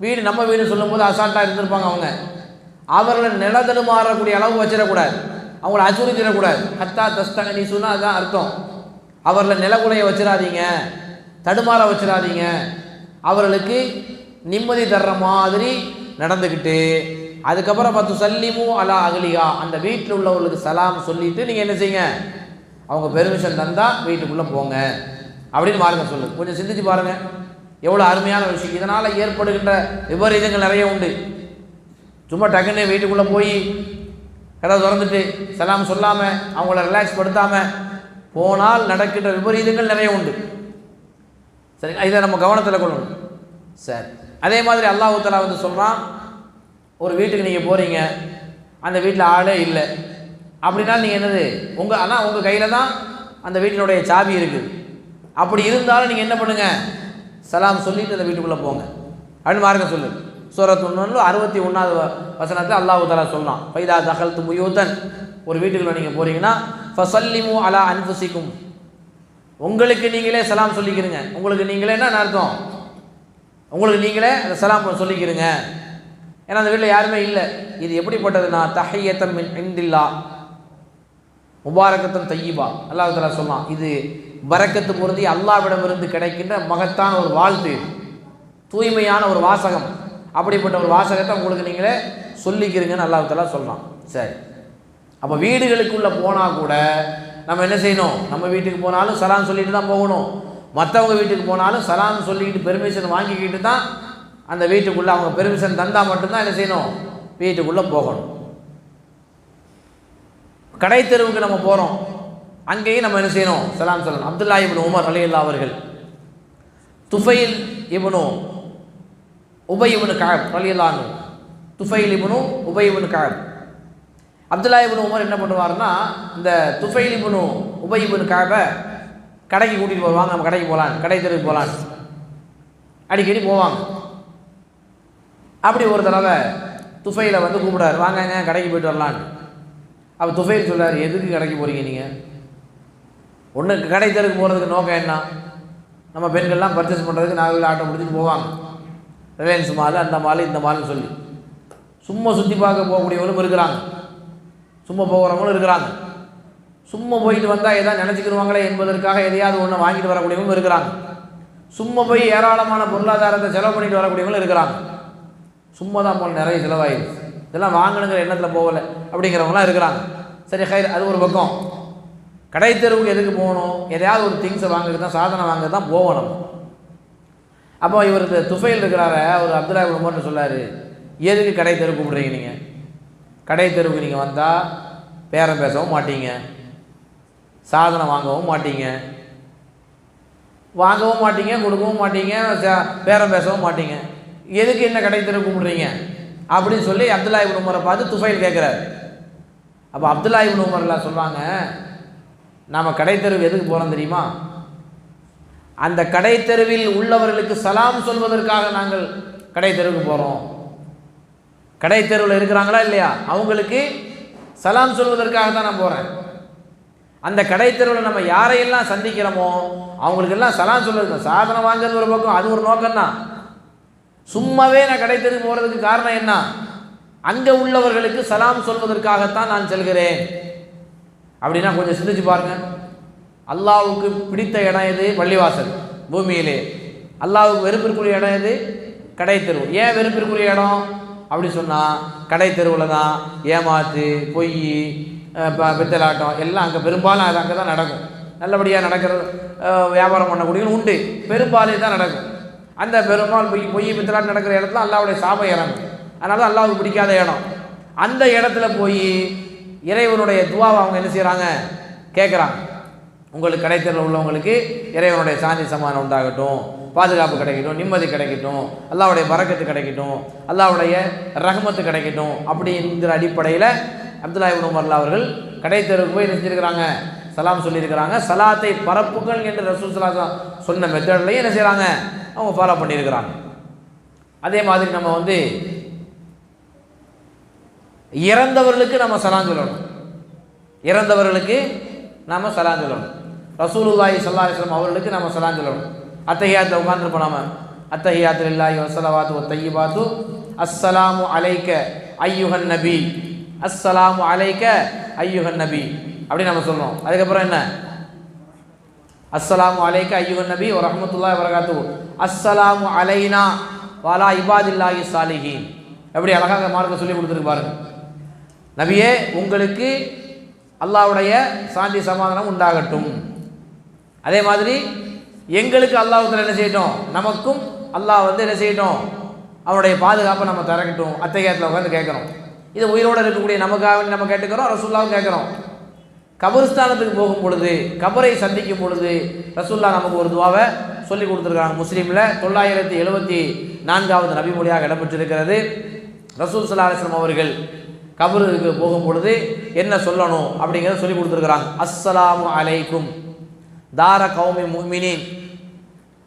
வீடு நம்ம வீடு சொல்லும்போது அசால்ட்டாக இருந்திருப்பாங்க. அவர்களை நிலதடுமாறக்கூடிய அளவு வச்சிடக்கூடாது, அவங்கள அச்சுறுத்திடக்கூடாது. ஹத்தா தஸ்தஅனிசுன்னா அதுதான் அர்த்தம். அவர்களை நிலகுலைய வச்சிடாதீங்க, தடுமாற வச்சிடாதீங்க. அவர்களுக்கு நிம்மதி தர்ற மாதிரி நடந்துக்கிட்டு, அதுக்கப்புறம் பத்து சல்லிமு அலா அஹ்லிஹா, அந்த வீட்டில் உள்ளவர்களுக்கு சலாம் சொல்லிட்டு நீங்கள் என்ன செய்யுங்க? அவங்க பெர்மிஷன் தந்தால் வீட்டுக்குள்ளே போங்க அப்படின்னு மார்க்கம் சொல்லுது. கொஞ்சம் சிந்திச்சு பாருங்கள், எவ்வளோ அருமையான விஷயம். இதனால் ஏற்படுகின்ற விபரீதங்கள் நிறைய உண்டு. சும்மா டக்குன்னு வீட்டுக்குள்ளே போய் கதை திறந்துட்டு சலாம் சொல்லாமல் அவங்கள ரிலாக்ஸ் படுத்தாமல் போனால் நடக்கின்ற விபரீதங்கள் நிறைய உண்டு. சரிங்களா? இதை நம்ம கவனத்தில் கொள்ளணும். சரி, அதே மாதிரி அல்லாஹ் தஆலா சொல்கிறான், ஒரு வீட்டுக்கு நீங்கள் போகிறீங்க, அந்த வீட்டில் ஆளே இல்லை அப்படின்னா நீங்கள் என்னது ஆனால் உங்கள் கையில் தான் அந்த வீட்டினுடைய சாவி இருக்குது. அப்படி இருந்தாலும் நீங்கள் என்ன பண்ணுங்கள்? சலாம் சொல்லிட்டு அந்த வீட்டுக்குள்ளே போங்க அப்படின்னு மார்க்கம் சொல்லுது. சூரத் 61வது வசனத்தில் அல்லாஹ் தஆலா சொல்கிறான், ஃபைதா தகல்து புயூதன், ஒரு வீட்டுக்குள்ளே நீங்கள் போகிறீங்கன்னா ஃபஸல்லிமு அலா அன்ஃபுசிக்கும், உங்களுக்கு நீங்களே சலாம் சொல்லிக்கிறீங்க. உங்களுக்கு நீங்களே என்ன அர்த்தம்? உங்களுக்கு நீங்களே அந்த சலாம் சொல்லிக்கிறீங்க. ஏன்னா அந்த வீட்டில் யாருமே இல்லை. இது எப்படிப்பட்டதுன்னா, தஹிய்யத்தம் மின் இன்டில்லாஹ் முபாரக்கத்தன் தையிபா. அல்லாஹ் தஆலா சொல்லலாம், இது பரக்கத்து பொருந்தி அல்லாஹ்விடமிருந்து கிடைக்கின்ற மகத்தான ஒரு வாழ்த்து, தூய்மையான ஒரு வாசகம். அப்படிப்பட்ட ஒரு வாசகத்தை உங்களுக்கு நீங்களே சொல்லிக்கிறீங்கன்னு அல்லாஹ் தஆலா சொல்கிறான். சரி, அப்போ வீடுகளுக்குள்ளே போனால் கூட நம்ம என்ன செய்யணும்? நம்ம வீட்டுக்கு போனாலும் சலாம் சொல்லிட்டு தான் போகணும். மற்றவங்க வீட்டுக்கு போனாலும் சலாம் சொல்லிக்கிட்டு பெர்மிஷன் வாங்கிக்கிட்டு தான் அந்த வீட்டுக்குள்ளே அவங்க பெர்மிஷன் தந்தால் மட்டும்தான் என்ன செய்யணும்? வீட்டுக்குள்ளே போகணும். கடை தெருவுக்கு நம்ம போகிறோம், அங்கேயும் நம்ம என்ன செய்யணும்? சலாம் சொல்லணும். அப்துல்லா இப்னு உமர் ரலியல்லாஹு அவர்கள் துஃபைல் இப்னு உபை இப்னு கஅப் ரலியல்லாஹு அன்ஹு, துஃபைல் இப்னு உபை இப்னு கஅப், அப்துல்லா இப்னு உமர் என்ன பண்ணுவார்னா, இந்த துஃபைல் இப்னு உபை இப்னு கஅபை கடைக்கு கூட்டிகிட்டு போவாங்க. நம்ம கடைக்கு போகலான்னு, கடை தெருவுக்கு போகலான்னு அடிக்கடி போவாங்க. அப்படி ஒரு தடவை துஃபைலை வந்து கூப்பிடாரு, வாங்கங்க கடைக்கு போயிட்டு வரலான்னு. அப்போ துஃபைல் சொல்கிறார், எதுக்கு கடைக்கு போகிறீங்க நீங்கள்? ஒன்று கடை தெருக்கு போகிறதுக்கு நோக்கம் என்ன? நம்ம பெண்கள்லாம் பர்ச்சேஸ் பண்ணுறதுக்கு நாகவில் ஆட்டோ பிடிச்சிட்டு போவாங்க, ரிலையன்ஸ் மால், அந்த மால், இந்த மால்னு சொல்லி. சும்மா சுற்றி பார்க்க போகக்கூடியவங்களும் இருக்கிறாங்க, சும்மா போகிறவங்களும் இருக்கிறாங்க. சும்மா போயிட்டு வந்தால் எதாவது நினச்சிக்கிடுவாங்களே என்பதற்காக எதையாவது ஒன்று வாங்கிட்டு வரக்கூடியவங்களும் இருக்கிறாங்க. சும்மா போய் ஏராளமான பொருளாதாரத்தை செலவு பண்ணிட்டு வரக்கூடியவங்களும் இருக்கிறாங்க. சும்மா தான் போல் நிறைய செலவாயிடுச்சு, இதெல்லாம் வாங்கணுங்கிற எண்ணத்தில் போகலை அப்படிங்கிறவங்களாம் இருக்கிறாங்க. சரி ஹைர், அது ஒரு பக்கம். கடை தெருவுக்கு எதுக்கு போகணும்? எதையாவது ஒரு திங்ஸை வாங்குறது தான், சாதனை வாங்குறது தான் போகணும். அப்போ இவருக்கு துஃபைல் இருக்கிறாரு, அவர் அப்துல்லா இப்னு உமர்னு சொல்லார், எதுக்கு கடை தெருவுக்கு கூப்பிட்றீங்க? நீங்கள் கடை தெருவுக்கு நீங்கள் வந்தால் பேரம் பேசவும் மாட்டீங்க, சாதனை வாங்கவும் மாட்டீங்க, கொடுக்கவும் மாட்டீங்க, பேரம் பேசவும் மாட்டீங்க. எதுக்கு என்ன கடை தெருவுக்கு கூப்பிட்றீங்க அப்படின்னு சொல்லி அப்துல்லா இப்னு உமரை பார்த்து துஃபைல் கேட்குறாரு. அப்போ அப்துல்லா இப்னு உமர்லாம் சொல்கிறாங்க, நாம் கடை தெருவு எதுக்கு போகிறோம் தெரியுமா? அந்த கடை தெருவில் உள்ளவர்களுக்கு சலாம் சொல்வதற்காக நாங்கள் கடை தெருவுக்கு போகிறோம். கடை தெருவில் இருக்கிறாங்களா இல்லையா, அவங்களுக்கு சலாம் சொல்வதற்காக தான் நான் போகிறேன். அந்த கடை தெருவில் நம்ம யாரையெல்லாம் சந்திக்கிறோமோ அவங்களுக்கெல்லாம் சலாம் சொல்வது. சாதனை வாங்கிறது ஒரு பக்கம், அது ஒரு நோக்கம்தான். சும்மாவே நான் கடை தெருவுக்கு போகிறதுக்கு காரணம் என்ன? அங்கே உள்ளவர்களுக்கு சலாம் சொல்வதற்காகத்தான் நான் செல்கிறேன். அப்படின்னா கொஞ்சம் சிந்திச்சு பாருங்க. அல்லாஹ்வுக்கு பிடித்த இடம் எது? பள்ளிவாசல். பூமியிலே அல்லாஹ்வுக்கு வெறுப்பிற்குரிய இடம் எது? கடை தெரு. ஏன் வெறுப்பிற்குரிய இடம் அப்படி சொன்னால், கடை தெருவில் தான் ஏமாத்து, பொய், பித்தலாட்டம் எல்லாம் அங்கே பெரும்பாலும் அது அங்கே தான் நடக்கும். நல்லபடியாக நடக்கிற வியாபாரம் பண்ணக்கூடியவங்க உண்டு, பெரும்பாலும் தான் நடக்கும். அந்த பெரும்பாலும் பொய் பித்தலாட்டம் நடக்கிற இடத்துல அல்லாஹ்வுடைய சாபம் இறங்கும். அதனால தான் அல்லாஹ்வுக்கு பிடிக்காத இடம். அந்த இடத்துல போய் இறைவனுடைய துவாவை அவங்க என்ன செய்கிறாங்க? கேட்குறாங்க. உங்களுக்கு கடை தெருவில் உள்ளவங்களுக்கு இறைவனுடைய சாந்தி சமாதானம் உண்டாகட்டும், பாதுகாப்பு கிடைக்கட்டும், நிம்மதி கிடைக்கட்டும், அல்லாஹ்வுடைய பரக்கத்து கிடைக்கட்டும், அல்லாஹ்வுடைய ரஹ்மத்து கிடைக்கட்டும் அப்படிங்கிற அடிப்படையில் அப்துல்லா இப்னு உமர் அவர்கள் கடை தெருவுக்கு போய் நினைச்சிருக்கிறாங்க, சலாம் சொல்லியிருக்கிறாங்க. சலாத்தை பரப்புகள் என்று ரசூல் ஸல்லல்லாஹு அலைஹி வஸல்லம் சொன்ன மெத்தட்லையும் என்ன செய்கிறாங்க? அவங்க ஃபாலோ பண்ணியிருக்கிறாங்க. அதே மாதிரி நம்ம வந்து இறந்தவர்களுக்கு நம்ம சலாம் சொல்லணும். இறந்தவர்களுக்கு நாம் சலாம் சொல்லணும். ரசூலுல்லாஹி ஸல்லல்லாஹு அலைஹி வஸல்லம் அவர்களுக்கு நம்ம சலாம் சொல்லணும். அத்தஹியாத்தில் உட்காந்துருப்போம் நாம, அத்தஹியாத்து லில்லாஹி வஸ்ஸலவாத்து வத்தய்யிபாத்து அஸ்ஸலாமு அலைக்க ஐயுஹன் நபி, அஸ்ஸலாமு அலைக்க ஐயுஹன் நபி அப்படி நம்ம சொல்கிறோம். அதுக்கப்புறம் என்ன? அஸ்ஸலாமு அலைக்க ஐயுஹன் நபி வ ரஹ்மத்துல்லாஹி வ பரகாத்துஹு, அஸ்ஸலாமு அலைனா வலா இபாதில்லாஹி ஸாலிஹீன். எப்படி அழகாக மார்க்க சொல்லி கொடுத்துருக்கு பாருங்க. நபியே, உங்களுக்கு அல்லாஹ்வுடைய சாந்தி சமாதானம் உண்டாகட்டும். அதே மாதிரி எங்களுக்கு அல்லாஹ்வுத்தாலா என்ன செய்யட்டும்? நமக்கும் அல்லாஹ் வந்து என்ன செய்யட்டும்? அவனுடைய பாதுகாப்பை நம்ம தரக்கட்டும். அத்தகையத்தில் உட்காந்து கேட்குறோம். இது உயிரோடு இருக்கக்கூடிய நமக்காக நம்ம கேட்டுக்கிறோம், ரசூலுல்லாஹ்வும் கேட்குறோம். கபரிஸ்தானத்துக்கு போகும் பொழுது, கபரை சந்திக்கும் பொழுது ரசூலுல்லாஹ் நமக்கு ஒரு துவாவை சொல்லி கொடுத்துருக்காங்க. முஸ்லீமில் 974வது நபிமொழியாக இடம்பெற்றிருக்கிறது. ரசூல் ஸல்லல்லாஹு அலைஹி வஸல்லம் அவர்கள் கபருக்கு போகும் பொழுது என்ன சொல்லணும் அப்படிங்கிறத சொல்லி கொடுத்துருக்குறாங்க. அஸ்ஸலாமு அலைக்கும் தார கௌமில் முஃமினீன்,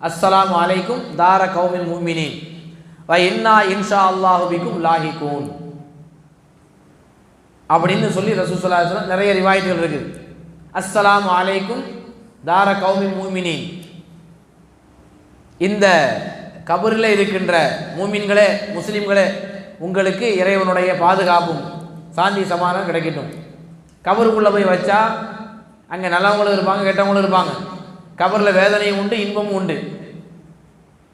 அஸ்ஸலாமு அலைக்கும் தார கௌமில் முஃமினீன் வ இன்னா இன்ஷா அல்லாஹு பிக்கும் லாஹிகூன் அப்படின்னு சொல்லி ரசூல் ஸல்லல்லாஹு அலைஹி வஸல்லம் நிறைய ரிவாயத்துகள் இருக்குது. அஸ்ஸலாமு அலைக்கும் தார கௌமில் முஃமினீன், இந்த கபரில் இருக்கின்ற மூமின்களே, முஸ்லீம்களே, உங்களுக்கு இறைவனுடைய பாதுகாப்பும் சாந்தி சமாதானம் கிடைக்கட்டும். கபருக்குள்ளே போய் வச்சா அங்கே நல்லவங்களும் இருப்பாங்க, கெட்டவங்களும் இருப்பாங்க. கபரில் வேதனையும் உண்டு, இன்பமும் உண்டு.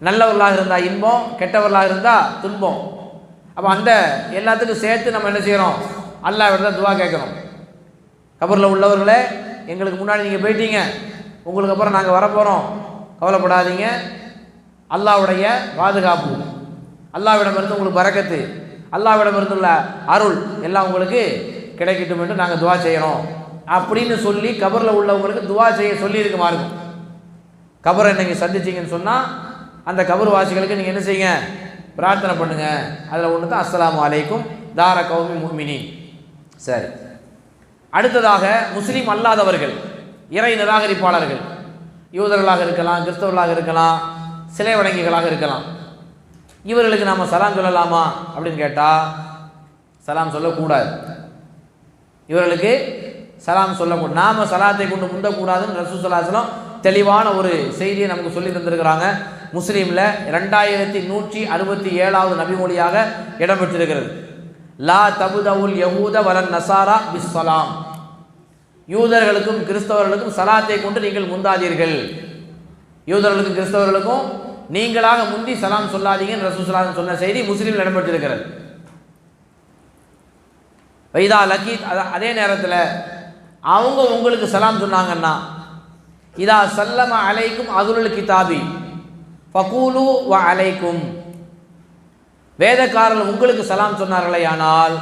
நல்லவர்களாக இருந்தால் இன்பம், கெட்டவர்களாக இருந்தால் துன்பம். அப்போ அந்த எல்லாத்துக்கும் சேர்த்து நம்ம என்ன செய்கிறோம்? அல்லாஹ்விடத்தில் துவா கேட்குறோம். கபரில் உள்ளவர்களே, எங்களுக்கு முன்னாடி நீங்கள் போயிட்டீங்க, உங்களுக்கு அப்புறம் நாங்கள் வரப்போகிறோம், கவலைப்படாதீங்க, அல்லாஹ்வுடைய பாதுகாப்பு, அல்லாஹ்விடமிருந்து உங்களுக்கு பரக்கத்து, அல்லாஹ்விடமிருந்துள்ள அருள் எல்லாம் உங்களுக்கு கிடைக்கட்டும் என்று நாங்கள் துவா செய்கிறோம் அப்படின்னு சொல்லி கபரில் உள்ளவங்களுக்கு துவா செய்ய சொல்லியிருக்கு மார்க்கம். கபரை நீங்கள் சந்திச்சிங்கன்னு சொன்னால் அந்த கபர் வாசிகளுக்கு நீங்கள் என்ன செய்யுங்க, பிரார்த்தனை பண்ணுங்க. அதில் ஒன்று தான் அஸ்ஸலாமு அலைக்கும் தார கௌமி முஃமினீன். சரி, அடுத்ததாக முஸ்லீம் அல்லாதவர்கள், இறை நிராகரிப்பாளர்கள், யூதர்களாக இருக்கலாம், கிறிஸ்தவர்களாக இருக்கலாம், சிலை வணங்கிகளாக இருக்கலாம், இவர்களுக்கு நாம் சலாம் சொல்லலாமா அப்படின்னு கேட்டால் சலாம் சொல்லக்கூடாது. இவர்களுக்கு சலாம் சொல்லக்கூடாது. நாம் சலாத்தை கொண்டு முந்தக்கூடாதுன்னு ரசூல் ஸல்லல்லாஹு அலைஹி வஸல்லம் தெளிவான ஒரு செய்தியை நமக்கு சொல்லி தந்திருக்கிறாங்க. முஸ்லீமில் 2167வது நபிமொழியாக இடம்பெற்றிருக்கிறது. லா தபுதவுல் யஹூத வலன் நசாரா பிஸ் சலாம். யூதர்களுக்கும் கிறிஸ்தவர்களுக்கும் சலாத்தை கொண்டு நீங்கள் முந்தாதீர்கள். யூதர்களுக்கும் கிறிஸ்தவர்களுக்கும் நீங்களாக முந்தி சலாம் சொல்லாதீங்கன்னு ரசூல் ஸல்லல்லாஹு அலைஹி வஸல்லம் சொன்ன செய்தி முஸ்லீமில் இடம்பெற்றிருக்கிறது. வைதா லக்கீத், அதே நேரத்தில் அவங்க உங்களுக்கு சலாம் சொன்னாங்கன்னா, இதா சல்லம அலைக்கும் அதுலுல் கிதாபி ஃபகூலு வ அலைக்கும், வேதக்காரர்கள் உங்களுக்கு சலாம் சொன்னார்களே ஆனால்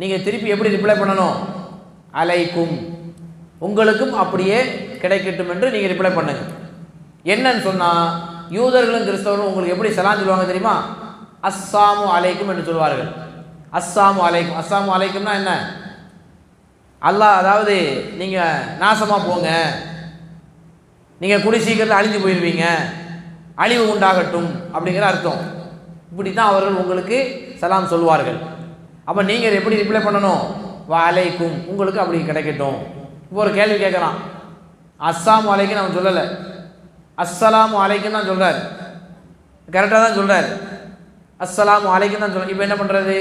நீங்கள் திருப்பி எப்படி ரிப்ளை பண்ணணும், அலைக்கும், உங்களுக்கும் அப்படியே கிடைக்கட்டும் என்று நீங்கள் ரிப்ளை பண்ணுங்க. என்னன்னு சொன்னால், யூதர்களும் கிறிஸ்தவர்களும் உங்களுக்கு எப்படி சலாம் சொல்லுவாங்க தெரியுமா, அஸ்ஸாமு அலைக்கும் என்று சொல்வார்கள். அஸ்ஸாமு அலைக்கும், அஸ்ஸாமு அலைக்கும்னா என்ன, அல்லாஹ், அதாவது நீங்கள் நாசமாக போங்க, நீங்கள் கூடி சீக்கிரத்தில் அழிஞ்சு போயிடுவீங்க, அழிவு உண்டாகட்டும் அப்படிங்கிற அர்த்தம். இப்படி தான் அவர்கள் உங்களுக்கு சலாம் சொல்வார்கள். அப்போ நீங்கள் எப்படி ரிப்ளை பண்ணணும், வ அலைக்கும், உங்களுக்கு அப்படி கிடைக்கட்டும். இப்போ ஒரு கேள்வி கேட்குறான், அஸ்ஸாமு அலைக்கும் அவன் சொல்லலை, அஸ்ஸலாமு அலைக்கும் தான் சொல்கிறார். கரெக்டாக தான் சொல்கிறார், அஸ்ஸலாமு அலைக்கும் தான் சொல்ல. இப்போ என்ன பண்ணுறது,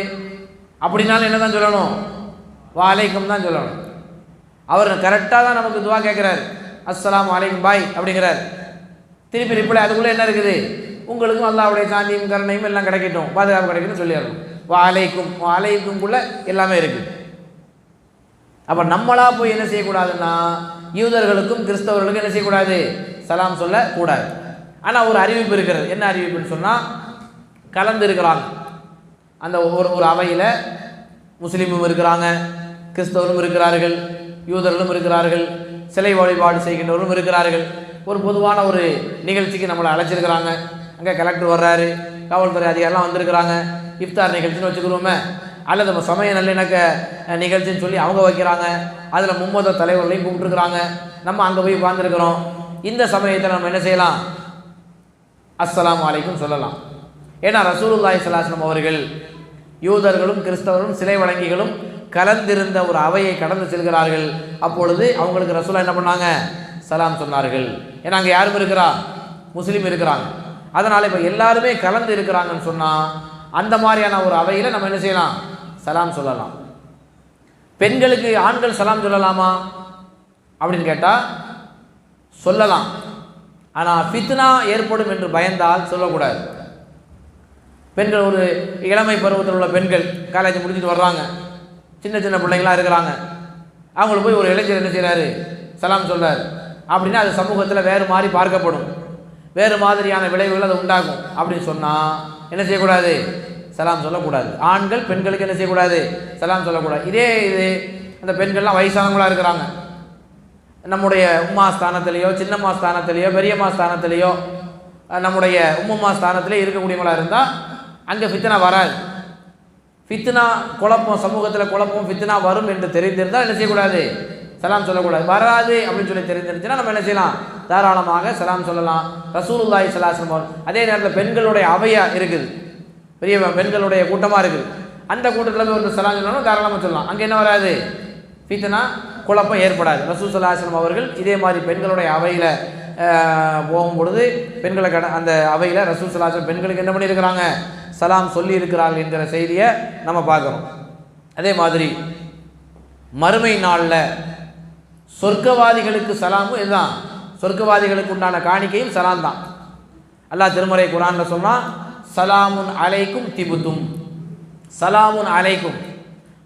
அப்படின்னாலும் என்ன தான் சொல்லணும், வா அலைக்கும் தான் சொல்லணும். அவர் கரெக்டாக தான் நமக்கு துவா கேட்குறார், அஸ்ஸலாமு அலைக்கும் பாய் அப்படிங்கிறார். திருப்பி ரிப்ளை அதுக்குள்ளே என்ன இருக்குது, உங்களுக்கும் அல்லாஹ்வுடைய சாந்தியும் கருணையும் எல்லாம் கிடைக்கட்டும், பாதுகாப்பு கிடைக்கணும்னு சொல்லிடணும். வா அலைக்கும், வா அலைக்கும்குள்ளே எல்லாமே இருக்குது. அப்போ நம்மளா போய் என்ன செய்யக்கூடாதுன்னா, யூதர்களுக்கும் கிறிஸ்தவர்களுக்கும் என்ன செய்யக்கூடாது, சலாம் சொல்லக்கூடாது. ஆனால் ஒரு அறிவிப்பு இருக்கிறது. என்ன அறிவிப்புன்னு சொன்னால், கலந்து இருக்கிறாங்க அந்த ஒரு அவையில், முஸ்லீமும் இருக்கிறாங்க, கிறிஸ்தவரும் இருக்கிறார்கள், யூதர்களும் இருக்கிறார்கள், சிலை வழிபாடு செய்கின்றவர்களும் இருக்கிறார்கள். ஒரு பொதுவான ஒரு நிகழ்ச்சிக்கு நம்மளை அழைச்சிருக்கிறாங்க. அங்கே கலெக்டர் வர்றாரு, காவல்துறை அதிகாரிலாம் வந்திருக்கிறாங்க. இஃப்தார் நிகழ்ச்சின்னு வச்சுக்கிறோமே, அல்லது நம்ம சமய நல்லிணக்க நிகழ்ச்சின்னு சொல்லி அவங்க வைக்கிறாங்க. அதில் மும்மத தலைவர்களையும் கூப்பிட்டுருக்குறாங்க. நம்ம அங்கே போய் உட்கார்ந்துருக்கிறோம். இந்த சமயத்தில் நம்ம என்ன செய்யலாம், அஸ்ஸலாமு அலைக்கும் சொல்லலாம். ஏன்னா ரசூலுல்லாஹி ஸல்லல்லாஹு அலைஹி வஸல்லம் அவர்கள் யூதர்களும் கிறிஸ்தவர்களும் சிலை வணங்கிகளும் கலந்திருந்த ஒரு அவையை கடந்து செல்கிறார்கள். அப்பொழுது அவங்களுக்கு ரசூலா என்ன பண்ணாங்க, சலாம் சொன்னார்கள். ஏன்னா அங்கே யாரும் இருக்கிறா, முஸ்லீம் இருக்கிறாங்க. அதனால் இப்போ எல்லாருமே கலந்து இருக்கிறாங்கன்னு சொன்னால் அந்த மாதிரியான ஒரு அவையில் நம்ம என்ன செய்யலாம், சலாம் சொல்லலாம். பெண்களுக்கு ஆண்கள் சலாம் சொல்லலாமா அப்படின்னு கேட்டால் சொல்லலாம். ஆனால் ஃபித்னா ஏற்படும் என்று பயந்தால் சொல்லக்கூடாது. பெண்கள், ஒரு இளமை பருவத்தில் உள்ள பெண்கள் காலேஜ் முடிச்சுட்டு வர்றாங்க, சின்ன சின்ன பிள்ளைங்களாம் இருக்கிறாங்க, அவங்களுக்கு போய் ஒரு இளைஞர் என்ன செய்கிறாரு, சலாம் சொல்றார் அப்படின்னா அது சமூகத்தில் வேறு மாதிரி பார்க்கப்படும், வேறு மாதிரியான விளைவுகள் அது உண்டாகும். அப்படின்னு சொன்னால் என்ன செய்யக்கூடாது, சலாம் சொல்லக்கூடாது. ஆண்கள் பெண்களுக்கு என்ன செய்யக்கூடாது, சலாம் சொல்லக்கூடாது. இது அந்த பெண்கள்லாம் வயசானவங்களாக இருக்கிறாங்க, நம்முடைய உம்மா ஸ்தானத்திலேயோ சின்னம்மா ஸ்தானத்திலேயோ பெரியம்மா ஸ்தானத்திலேயோ நம்முடைய உம்மம்மா ஸ்தானத்திலே இருக்கக்கூடியவங்களாக இருந்தால் அங்கே ஃபித்னா வராது. ஃபித்னா குழப்பம், சமூகத்தில் குழப்பம், ஃபித்னா வரும் என்று தெரிந்திருந்தால் என்ன செய்யக்கூடாது, சலாம் சொல்லக்கூடாது. வராது அப்படின்னு சொல்லி தெரிஞ்சிருந்துச்சுன்னா நம்ம என்ன செய்யலாம், தாராளமாக சலாம் சொல்லலாம். ரசூலுல்லாஹி ஸல்லல்லாஹு அலைஹி வஸல்லம். அதே நேரத்தில் பெண்களுடைய அவையா இருக்குது, பெரிய பெண்களுடைய கூட்டமாக இருக்குது, அந்த கூட்டத்தில் போய் ஒரு சலாம் சொல்லணும், தாராளமாக சொல்லலாம். அங்கே என்ன வராது, ஃபித்னா குழப்பம் ஏற்படாது. ரசூல் ஸல்லல்லாஹு அலைஹி வஸல்லம் அவர்கள் இதே மாதிரி பெண்களுடைய அவையில் போகும் பொழுது பெண்களை அந்த அவையில் ரசூல் ஸல்லல்லாஹு அலைஹி வஸல்லம் பெண்களுக்கு என்ன பண்ணியிருக்கிறாங்க, சலாம் சொல்லி இருக்கிறார்கள் என்கிற செய்தியை நம்ம பார்க்குறோம். அதே மாதிரி மறுமை நாளில் சொர்க்கவாதிகளுக்கு சலாமும் இதுதான், சொர்க்கவாதிகளுக்கு உண்டான காணிக்கையும் சலாம் தான். அல்லாஹ் திருமறை குர்ஆனில் சொன்னால், சலாமுன் அலைக்கும் திபுத்தும், சலாமுன் அலைக்கும்.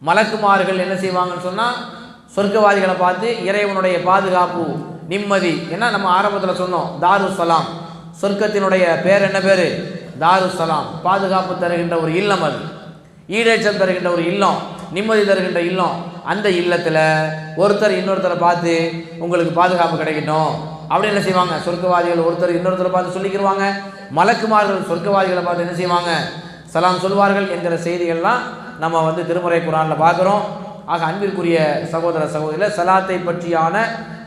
மலக்குமார்கள் என்ன செய்வாங்கன்னு சொன்னால், சொர்க்கவாதிகளை பார்த்து இறைவனுடைய பாதுகாப்பு, நிம்மதி. ஏன்னா நம்ம ஆரம்பத்தில் சொன்னோம், தாருசலாம், சொர்க்கத்தினுடைய பேர் என்ன பேர்? தாருசலாம், பாதுகாப்பு தருகின்ற ஒரு இல்லம், அது ஈடேற்றம் தருகின்ற ஒரு இல்லம், நிம்மதி தருகின்ற இல்லம். அந்த இல்லத்தில் ஒருத்தர் இன்னொருத்தரை பார்த்து உங்களுக்கு பாதுகாப்பு கிடைக்கட்டும் அப்படின்னு என்ன செய்வாங்க? சொர்க்கவாதிகள் ஒருத்தர் இன்னொருத்தரை பார்த்து சொல்லிக்கிடுவாங்க. மலக்குமார்கள் சொர்க்கவாதிகளை பார்த்து என்ன செய்வாங்க? சலாம் சொல்வார்கள் என்கிற செய்திகள்லாம் நம்ம திருமறை குர்ஆனில் பார்க்குறோம். ஆக அன்பிற்குரிய சகோதர சகோதரிகளை, சலாத்தை பற்றியான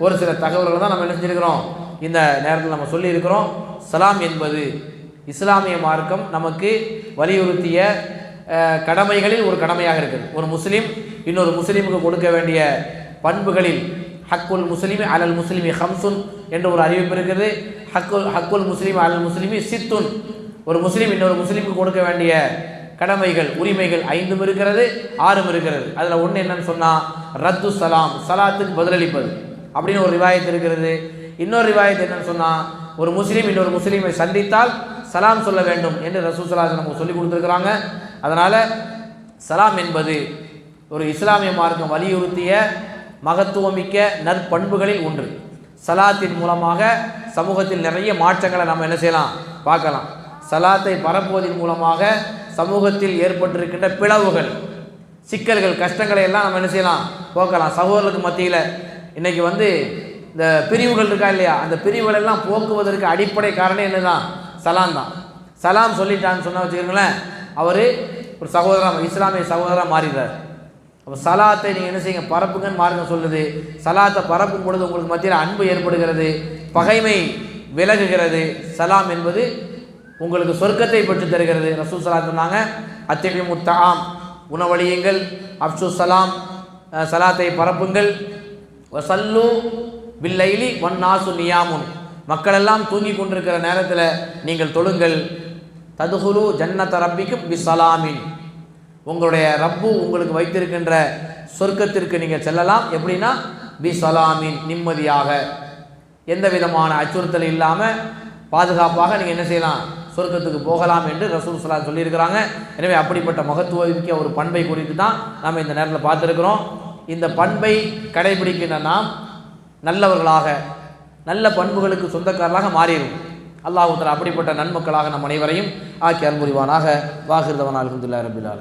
ஒரு சில தகவல்களை தான் நம்ம என்ன செஞ்சிருக்கிறோம், இந்த நேரத்தில் நம்ம சொல்லியிருக்கிறோம். சலாம் என்பது இஸ்லாமிய மார்க்கம் நமக்கு வலியுறுத்திய கடமைகளில் ஒரு கடமையாக இருக்குது. ஒரு முஸ்லீம் இன்னொரு முஸ்லீமுக்கு கொடுக்க வேண்டிய பண்புகளில் ஹக்குல் முஸ்லிமி அலல் முஸ்லிமி ஹம்சுன் என்ற ஒரு அறிவிப்பு இருக்குது. ஹக்குல் முஸ்லிம் அலல் முஸ்லிமி சித்துன், ஒரு முஸ்லீம் இன்னொரு முஸ்லீமுக்கு கொடுக்க வேண்டிய கடமைகள், உரிமைகள் 5 இருக்கிறது, 6 இருக்கிறது. அதில் ஒன்று என்னன்னு சொன்னால் ரத்து சலாம், சலாத்துக்கு பதிலளிப்பது அப்படின்னு ஒரு ரிவாயத்து இருக்கிறது. இன்னொரு ரிவாயத்து என்னன்னு சொன்னால், ஒரு முஸ்லீம் இன்னொரு முஸ்லீமை சந்தித்தால் சலாம் சொல்ல வேண்டும் என்று ரசூல் ஸல்லல்லாஹு அலைஹி வஸல்லம் நமக்கு சொல்லி கொடுத்துருக்குறாங்க. அதனால் சலாம் என்பது ஒரு இஸ்லாமிய மார்க்கம் வலியுறுத்திய மகத்துவமிக்க நற்பண்புகளில் ஒன்று. சலாத்தின் மூலமாக சமூகத்தில் நிறைய மாற்றங்களை நம்ம என்ன செய்யலாம், பார்க்கலாம். சலாத்தை பரப்புவதன் மூலமாக சமூகத்தில் ஏற்பட்டிருக்கின்ற பிளவுகள், சிக்கல்கள், கஷ்டங்களை எல்லாம் நம்ம என்ன செய்யலாம், போக்கலாம். சகோதரர்களுக்கு மத்தியில் இன்றைக்கி இந்த பிரிவுகள் இருக்கா இல்லையா, அந்த பிரிவுகள் எல்லாம் போக்குவதற்கு அடிப்படை காரணம் என்னதான்? சலாம் தான். சலாம் சொல்லிட்டான்னு சொன்னால் வச்சுக்கோங்களேன், அவர் ஒரு சகோதரன், இஸ்லாமிய சகோதரராக மாறிடுறார். அப்போ சலாத்தை நீங்கள் என்ன செய்யுங்க, பரப்புங்கன்னு மார்க்கம் சொல்லுது. சலாத்தை பரப்பும் பொழுது உங்களுக்கு மத்தியில் அன்பு ஏற்படுகிறது, பகைமை விலகுகிறது. சலாம் என்பது உங்களுக்கு சொர்க்கத்தை பெற்று தருகிறது. ரசூல் ஸல்லல்லாஹு அலைஹி சொன்னாங்க, அத்திஹிமு தஆம், உணவளியுங்கள், அப்ஷு சலாம், சலாத்தை பரப்புங்கள், வசல்லு பில்லைலி வன்னாசு நியாமுன், மக்களெல்லாம் தூங்கி கொண்டிருக்கிற நேரத்தில் நீங்கள் தொழுங்கள். ததுகுலு ஜன்னத ரப்பிக்கும் பிசலாமின், உங்களுடைய ரப்பு உங்களுக்கு வைத்திருக்கின்ற சொர்க்கத்திற்கு நீங்கள் செல்லலாம். எப்படின்னா பிசலாமின், நிம்மதியாக, எந்த விதமான அச்சுறுத்தல் இல்லாமல் பாதுகாப்பாக நீங்கள் என்ன செய்யலாம், சொர்க்கத்துக்கு போகலாம் என்று ரசூல் ஸல்லல்லாஹு அலைஹி சொல்லியிருக்கிறாங்க. எனவே அப்படிப்பட்ட மகத்துவமிக்க ஒரு பண்பை குறித்து தான் நாம் இந்த நேரத்தில் பார்த்துருக்கிறோம். இந்த பண்பை கடைபிடிக்கின்ற நாம் நல்லவர்களாக, நல்ல பண்புகளுக்கு சொந்தக்காரர்களாக மாறிடும். அல்லாஹ் தஆலா அப்படிப்பட்ட நன்மக்களாக நம் அனைவரையும் ஆக்கி அருள் புரிவானாக. வாஹிர் தவானா அல்ஹம்துலில்லாஹி ரப்பில் ஆலமீன்.